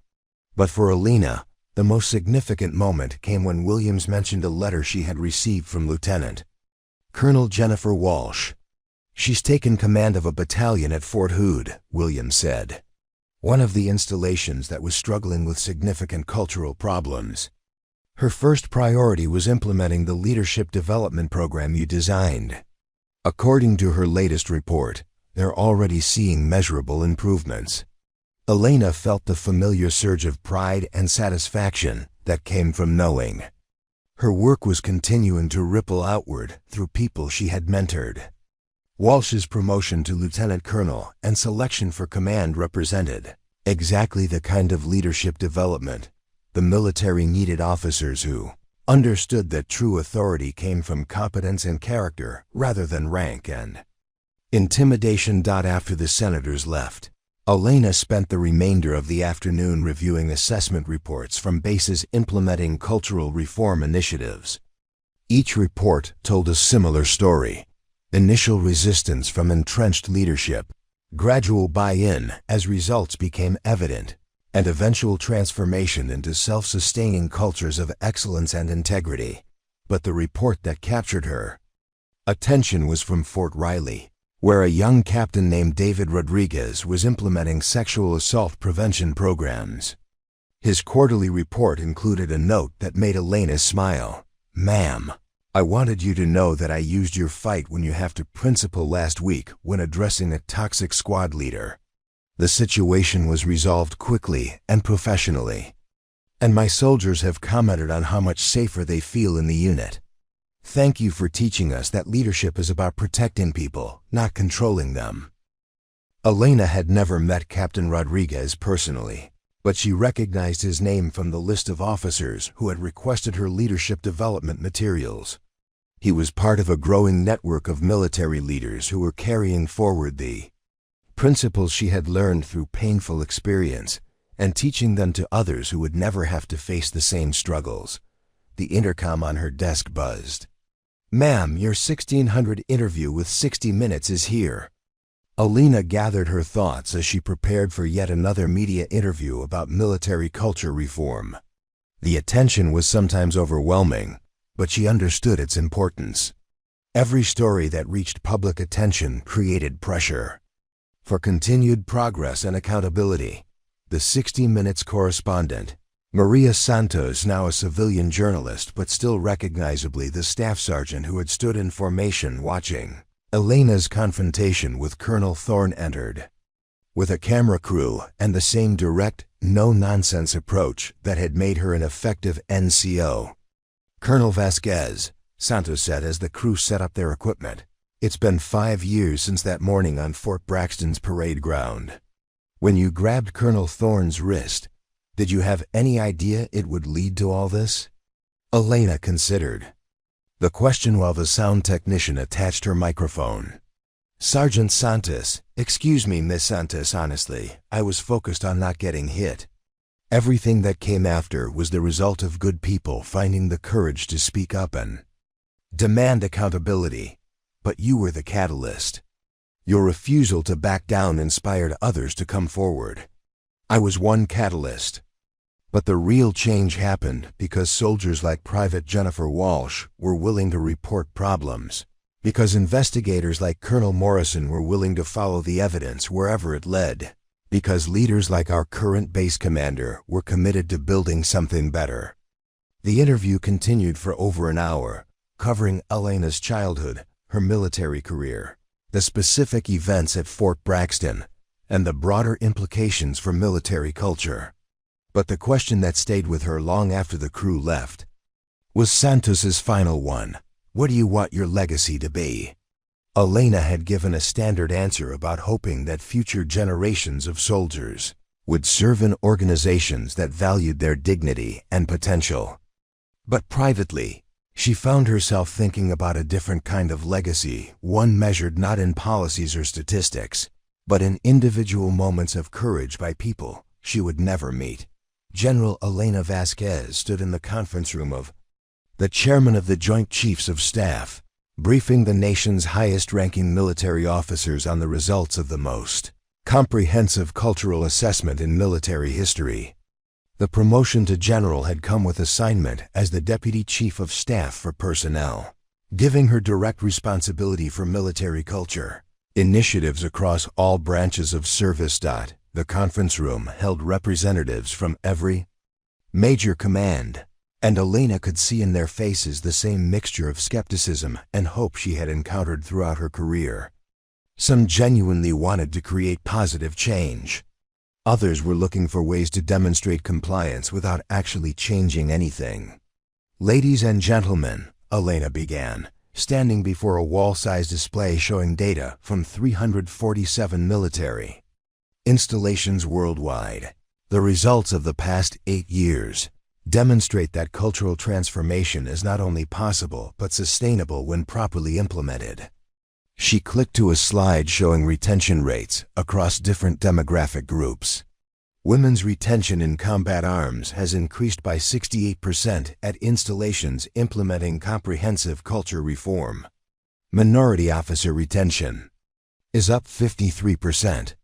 But for Elena, the most significant moment came when Williams mentioned a letter she had received from Lieutenant Colonel Jennifer Walsh. "She's taken command of a battalion at Fort Hood," Williams said, "one of the installations that was struggling with significant cultural problems. Her first priority was implementing the leadership development program you designed. According to her latest report, they're already seeing measurable improvements." Elena felt the familiar surge of pride and satisfaction that came from knowing her work was continuing to ripple outward through people she had mentored. Walsh's promotion to lieutenant colonel and selection for command represented exactly the kind of leadership development the military needed: officers who understood that true authority came from competence and character rather than rank and intimidation. After the senators left, Elena spent the remainder of the afternoon reviewing assessment reports from bases implementing cultural reform initiatives. Each report told a similar story: initial resistance from entrenched leadership, gradual buy-in as results became evident, and eventual transformation into self-sustaining cultures of excellence and integrity. But the report that captured her attention was from Fort Riley, where a young captain named David Rodriguez was implementing sexual assault prevention programs. His quarterly report included a note that made Elena smile. "Ma'am, I wanted you to know that I used your fight when you have to principal last week when addressing a toxic squad leader. The situation was resolved quickly and professionally, and my soldiers have commented on how much safer they feel in the unit. Thank you for teaching us that leadership is about protecting people, not controlling them." Elena had never met Captain Rodriguez personally, but she recognized his name from the list of officers who had requested her leadership development materials. He was part of a growing network of military leaders who were carrying forward the principles she had learned through painful experience and teaching them to others who would never have to face the same struggles. The intercom on her desk buzzed. "Ma'am, your 1600 interview with 60 Minutes is here." Elena gathered her thoughts as she prepared for yet another media interview about military culture reform. The attention was sometimes overwhelming, but she understood its importance. Every story that reached public attention created pressure. For continued progress and accountability, the 60 Minutes correspondent, Maria Santos, now a civilian journalist but still recognizably the staff sergeant who had stood in formation watching Elena's confrontation with Colonel Thorne, entered. With a camera crew and the same direct, no-nonsense approach that had made her an effective NCO. "Colonel Vasquez," Santos said as the crew set up their equipment, "it's been 5 years since that morning on Fort Braxton's parade ground. When you grabbed Colonel Thorne's wrist, did you have any idea it would lead to all this?" Elena considered the question while the sound technician attached her microphone. "Sergeant Santos, excuse me, Miss Santos, honestly, I was focused on not getting hit. Everything that came after was the result of good people finding the courage to speak up and demand accountability. But you were the catalyst. Your refusal to back down inspired others to come forward. I was one catalyst. But the real change happened because soldiers like Private Jennifer Walsh were willing to report problems, because investigators like Colonel Morrison were willing to follow the evidence wherever it led, because leaders like our current base commander were committed to building something better." The interview continued for over an hour, covering Elena's childhood, her military career, the specific events at Fort Braxton, and the broader implications for military culture. But the question that stayed with her long after the crew left was Santos's final one: "What do you want your legacy to be?" Elena had given a standard answer about hoping that future generations of soldiers would serve in organizations that valued their dignity and potential. But privately, she found herself thinking about a different kind of legacy, one measured not in policies or statistics, but in individual moments of courage by people she would never meet. General Elena Vasquez stood in the conference room of the chairman of the Joint Chiefs of Staff, briefing the nation's highest-ranking military officers on the results of the most comprehensive cultural assessment in military history. The promotion to general had come with assignment as the Deputy Chief of Staff for Personnel, giving her direct responsibility for military culture initiatives across all branches of service. The conference room held representatives from every major command, and Elena could see in their faces the same mixture of skepticism and hope she had encountered throughout her career. Some genuinely wanted to create positive change. Others were looking for ways to demonstrate compliance without actually changing anything. "Ladies and gentlemen," Elena began, standing before a wall-sized display showing data from 347 military installations worldwide. The results of the past 8 years demonstrate that cultural transformation is not only possible but sustainable when properly implemented. She clicked to a slide showing retention rates across different demographic groups. Women's retention in combat arms has increased by 68% at installations implementing comprehensive culture reform. Minority officer retention is up 53%.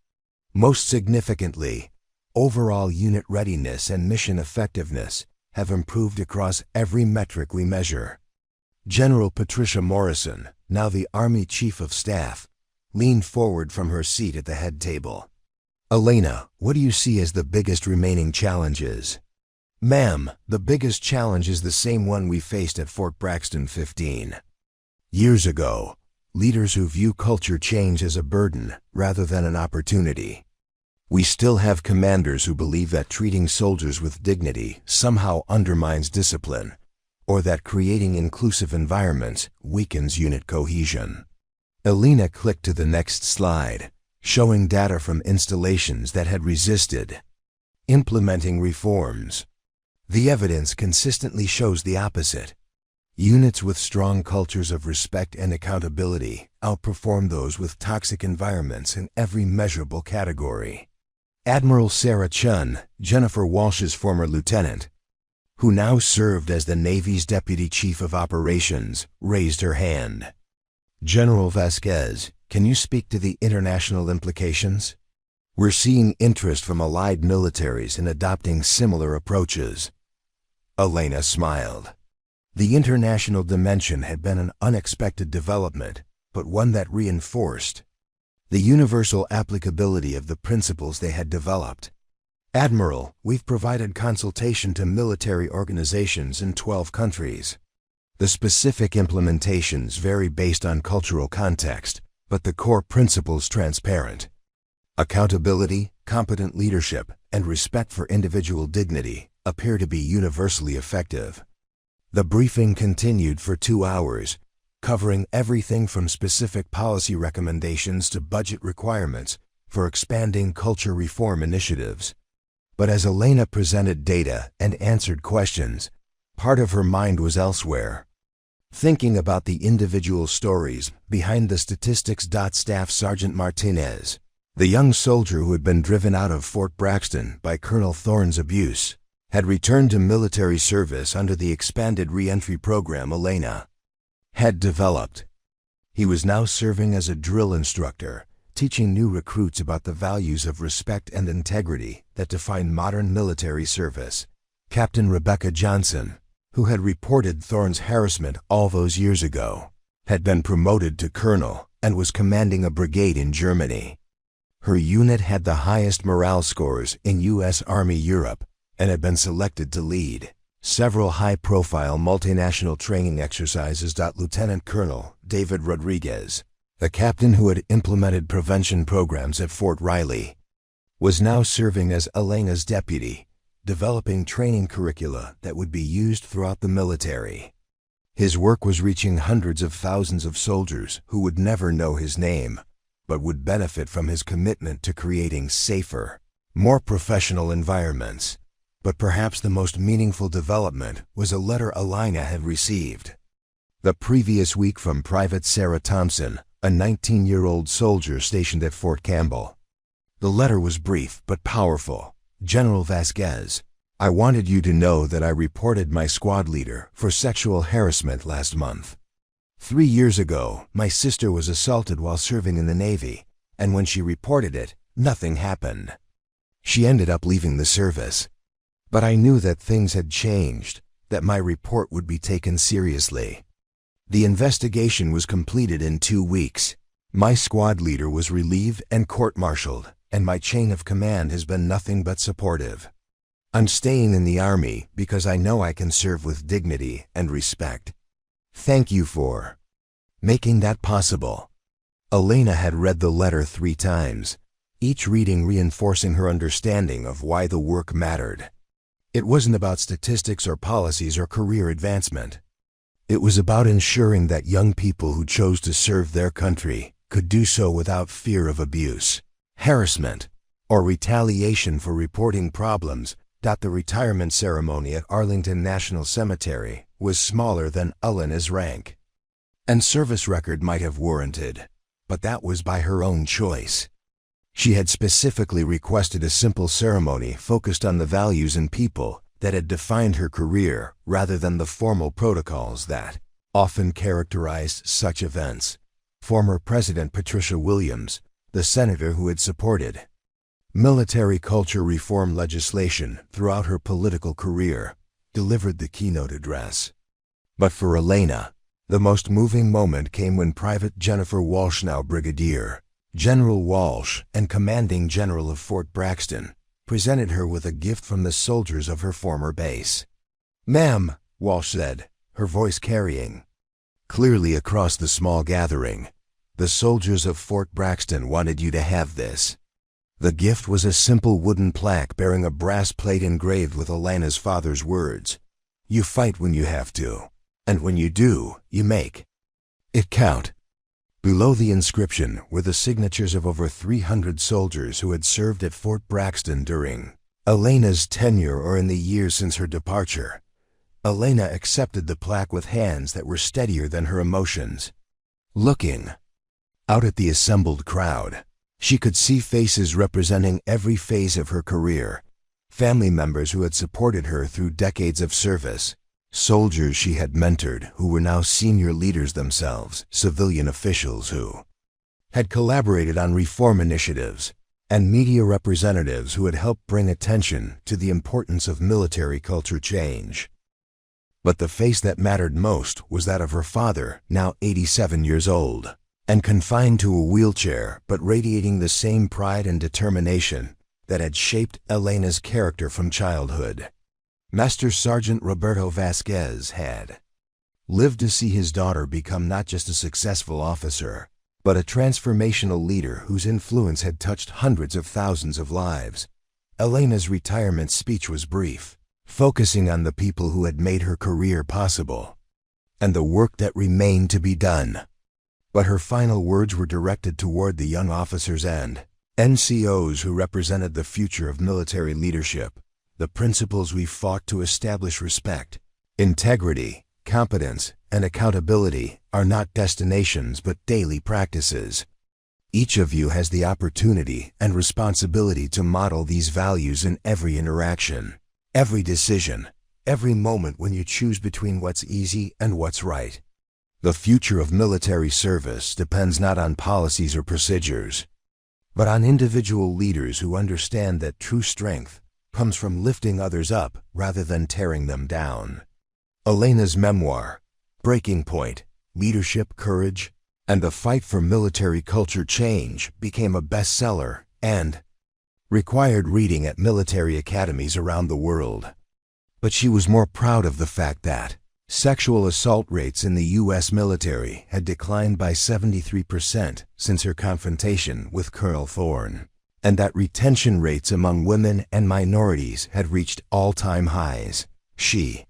Most significantly, overall unit readiness and mission effectiveness have improved across every metric we measure. General Patricia Morrison, now the Army Chief of Staff, leaned forward from her seat at the head table. "Elena, what do you see as the biggest remaining challenges?" "Ma'am, the biggest challenge is the same one we faced at Fort Braxton 15 years ago. Leaders who view culture change as a burden rather than an opportunity. We still have commanders who believe that treating soldiers with dignity somehow undermines discipline, or that creating inclusive environments weakens unit cohesion." Elena clicked to the next slide, showing data from installations that had resisted implementing reforms. The evidence consistently shows the opposite. Units with strong cultures of respect and accountability outperform those with toxic environments in every measurable category. Admiral Sarah Chun, Jennifer Walsh's former lieutenant, who now served as the Navy's Deputy Chief of Operations, raised her hand. "General Vasquez, can you speak to the international implications? We're seeing interest from allied militaries in adopting similar approaches." Elena smiled. The international dimension had been an unexpected development, but one that reinforced the universal applicability of the principles they had developed. "Admiral, we've provided consultation to military organizations in 12 countries. The specific implementations vary based on cultural context, but the core principles transparent. Accountability, competent leadership, and respect for individual dignity appear to be universally effective." The briefing continued for 2 hours, covering everything from specific policy recommendations to budget requirements for expanding culture reform initiatives. But as Elena presented data and answered questions, part of her mind was elsewhere. Thinking about the individual stories behind the statistics. Staff Sergeant Martinez, the young soldier who had been driven out of Fort Braxton by Colonel Thorne's abuse, had returned to military service under the expanded re-entry program Elena had developed. He was now serving as a drill instructor, teaching new recruits about the values of respect and integrity that define modern military service. Captain Rebecca Johnson, who had reported Thorne's harassment all those years ago, had been promoted to colonel and was commanding a brigade in Germany. Her unit had the highest morale scores in U.S. Army Europe and had been selected to lead several high-profile multinational training exercises. Lieutenant Colonel David Rodriguez, the captain who had implemented prevention programs at Fort Riley, was now serving as Elena's deputy, developing training curricula that would be used throughout the military. His work was reaching hundreds of thousands of soldiers who would never know his name, but would benefit from his commitment to creating safer, more professional environments. But perhaps the most meaningful development was a letter Elena had received the previous week from Private Sarah Thompson, a 19-year-old soldier stationed at Fort Campbell. The letter was brief but powerful. "General Vasquez, I wanted you to know that I reported my squad leader for sexual harassment last month. 3 years ago, my sister was assaulted while serving in the Navy, and when she reported it, nothing happened. She ended up leaving the service. But I knew that things had changed, that my report would be taken seriously. The investigation was completed in 2 weeks. My squad leader was relieved and court-martialed, and my chain of command has been nothing but supportive. I'm staying in the Army because I know I can serve with dignity and respect. Thank you for making that possible." Elena had read the letter 3 times, each reading reinforcing her understanding of why the work mattered. It wasn't about statistics or policies or career advancement. It was about ensuring that young people who chose to serve their country could do so without fear of abuse, harassment, or retaliation for reporting problems. The retirement ceremony at Arlington National Cemetery was smaller than Elena's rank and service record might have warranted, but that was by her own choice. She had specifically requested a simple ceremony focused on the values and people that had defined her career rather than the formal protocols that often characterized such events. Former President Patricia Williams, the senator who had supported military culture reform legislation throughout her political career, delivered the keynote address. But for Elena, the most moving moment came when Private Jennifer Walsh, now Brigadier General Walsh and Commanding General of Fort Braxton, presented her with a gift from the soldiers of her former base. "Ma'am," Walsh said, her voice carrying clearly across the small gathering, "the soldiers of Fort Braxton wanted you to have this." The gift was a simple wooden plaque bearing a brass plate engraved with Elena's father's words, "You fight when you have to, and when you do, you make it count." Below the inscription were the signatures of over 300 soldiers who had served at Fort Braxton during Elena's tenure or in the years since her departure. Elena accepted the plaque with hands that were steadier than her emotions. Looking out at the assembled crowd, she could see faces representing every phase of her career, family members who had supported her through decades of service, soldiers she had mentored who were now senior leaders themselves, civilian officials who had collaborated on reform initiatives, and media representatives who had helped bring attention to the importance of military culture change. But the face that mattered most was that of her father, now 87 years old, and confined to a wheelchair but radiating the same pride and determination that had shaped Elena's character from childhood. Master Sergeant Roberto Vasquez had lived to see his daughter become not just a successful officer, but a transformational leader whose influence had touched hundreds of thousands of lives. Elena's retirement speech was brief, focusing on the people who had made her career possible, and the work that remained to be done. But her final words were directed toward the young officers and NCOs who represented the future of military leadership. The principles we fought to establish: respect, integrity, competence, and accountability are not destinations but daily practices. Each of you has the opportunity and responsibility to model these values in every interaction, every decision, every moment when you choose between what's easy and what's right. The future of military service depends not on policies or procedures, but on individual leaders who understand that true strength comes from lifting others up rather than tearing them down. Elena's memoir, Breaking Point: Leadership, Courage, and the Fight for Military Culture Change, became a bestseller and required reading at military academies around the world. But she was more proud of the fact that sexual assault rates in the U.S. military had declined by 73% since her confrontation with Colonel Thorne, and that retention rates among women and minorities had reached all-time highs. She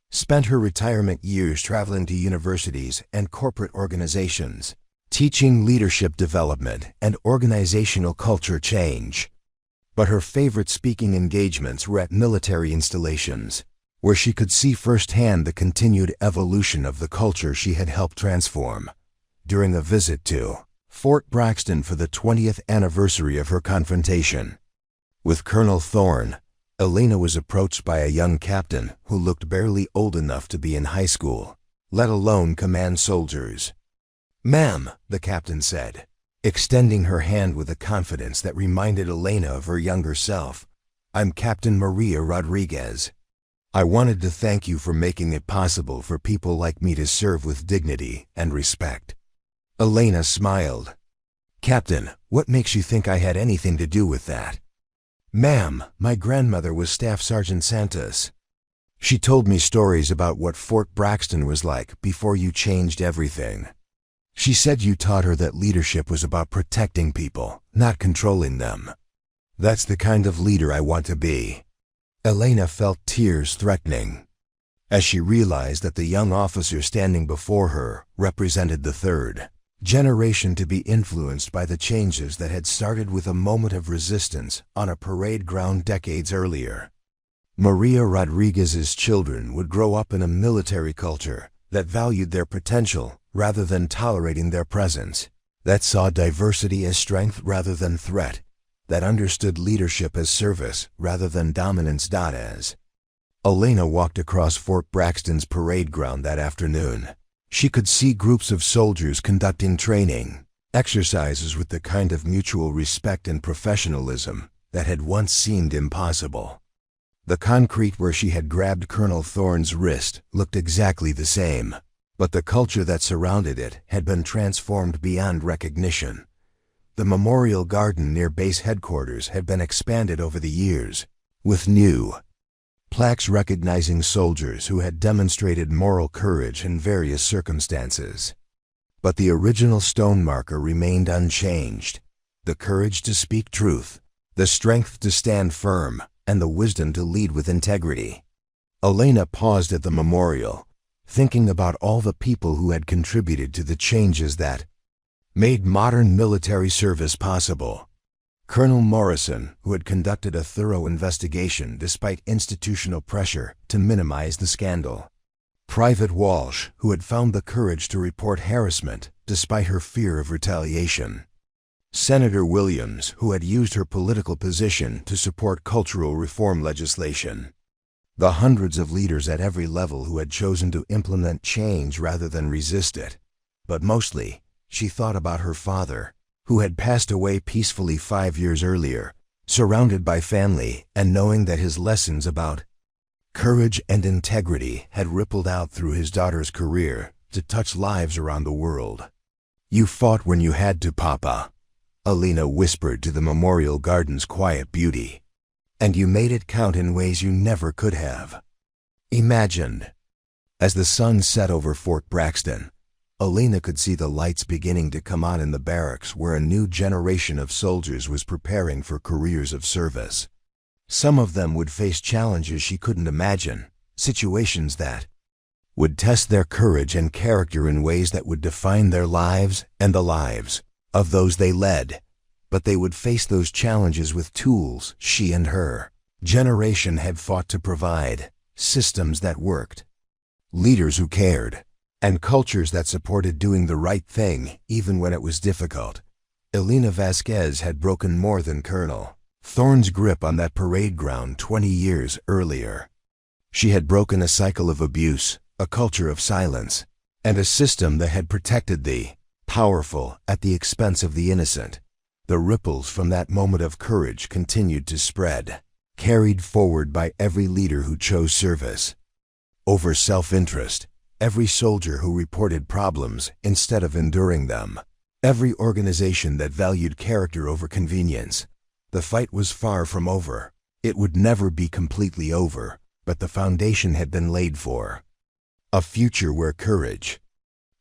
spent her retirement years traveling to universities and corporate organizations, teaching leadership development and organizational culture change. But her favorite speaking engagements were at military installations, where she could see firsthand the continued evolution of the culture she had helped transform. During a visit to Fort Braxton for the 20th anniversary of her confrontation with Colonel Thorne, Elena was approached by a young captain who looked barely old enough to be in high school, let alone command soldiers. "Ma'am," the captain said, extending her hand with a confidence that reminded Elena of her younger self, "I'm Captain Maria Rodriguez. I wanted to thank you for making it possible for people like me to serve with dignity and respect." Elena smiled. "Captain, what makes you think I had anything to do with that?" "Ma'am, my grandmother was Staff Sergeant Santos. She told me stories about what Fort Braxton was like before you changed everything. She said you taught her that leadership was about protecting people, not controlling them. That's the kind of leader I want to be." Elena felt tears threatening as she realized that the young officer standing before her represented the third generation to be influenced by the changes that had started with a moment of resistance on a parade ground decades earlier. Maria Rodriguez's children would grow up in a military culture that valued their potential rather than tolerating their presence, that saw diversity as strength rather than threat, that understood leadership as service rather than dominance. As Elena walked across Fort Braxton's parade ground that afternoon, she could see groups of soldiers conducting training exercises with the kind of mutual respect and professionalism that had once seemed impossible. The concrete where she had grabbed Colonel Thorne's wrist looked exactly the same, but the culture that surrounded it had been transformed beyond recognition. The memorial garden near base headquarters had been expanded over the years, with new plaques recognizing soldiers who had demonstrated moral courage in various circumstances. But the original stone marker remained unchanged: the courage to speak truth, the strength to stand firm, and the wisdom to lead with integrity. Elena paused at the memorial, thinking about all the people who had contributed to the changes that made modern military service possible. Colonel Morrison, who had conducted a thorough investigation despite institutional pressure to minimize the scandal. Private Walsh, who had found the courage to report harassment despite her fear of retaliation. Senator Williams, who had used her political position to support cultural reform legislation. The hundreds of leaders at every level who had chosen to implement change rather than resist it. But mostly, she thought about her father, who had passed away peacefully 5 years earlier, surrounded by family and knowing that his lessons about courage and integrity had rippled out through his daughter's career to touch lives around the world. "You fought when you had to, Papa," Elena whispered to the memorial garden's quiet beauty. "And you made it count in ways you never could have imagined." As the sun set over Fort Braxton, Elena could see the lights beginning to come on in the barracks where a new generation of soldiers was preparing for careers of service. Some of them would face challenges she couldn't imagine, situations that would test their courage and character in ways that would define their lives and the lives of those they led. But they would face those challenges with tools she and her generation had fought to provide: systems that worked, leaders who cared, and cultures that supported doing the right thing even when it was difficult. Elena Vasquez had broken more than Colonel Thorne's grip on that parade ground 20 years earlier. She had broken a cycle of abuse, a culture of silence, and a system that had protected the powerful at the expense of the innocent. The ripples from that moment of courage continued to spread, carried forward by every leader who chose service over self-interest, every soldier who reported problems instead of enduring them, every organization that valued character over convenience. The fight was far from over. It would never be completely over, but the foundation had been laid for a future where courage,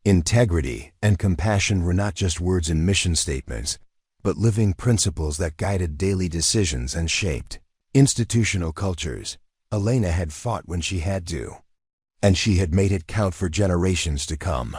integrity, and compassion were not just words in mission statements, but living principles that guided daily decisions and shaped institutional cultures. Elena had fought when she had to, and she had made it count for generations to come.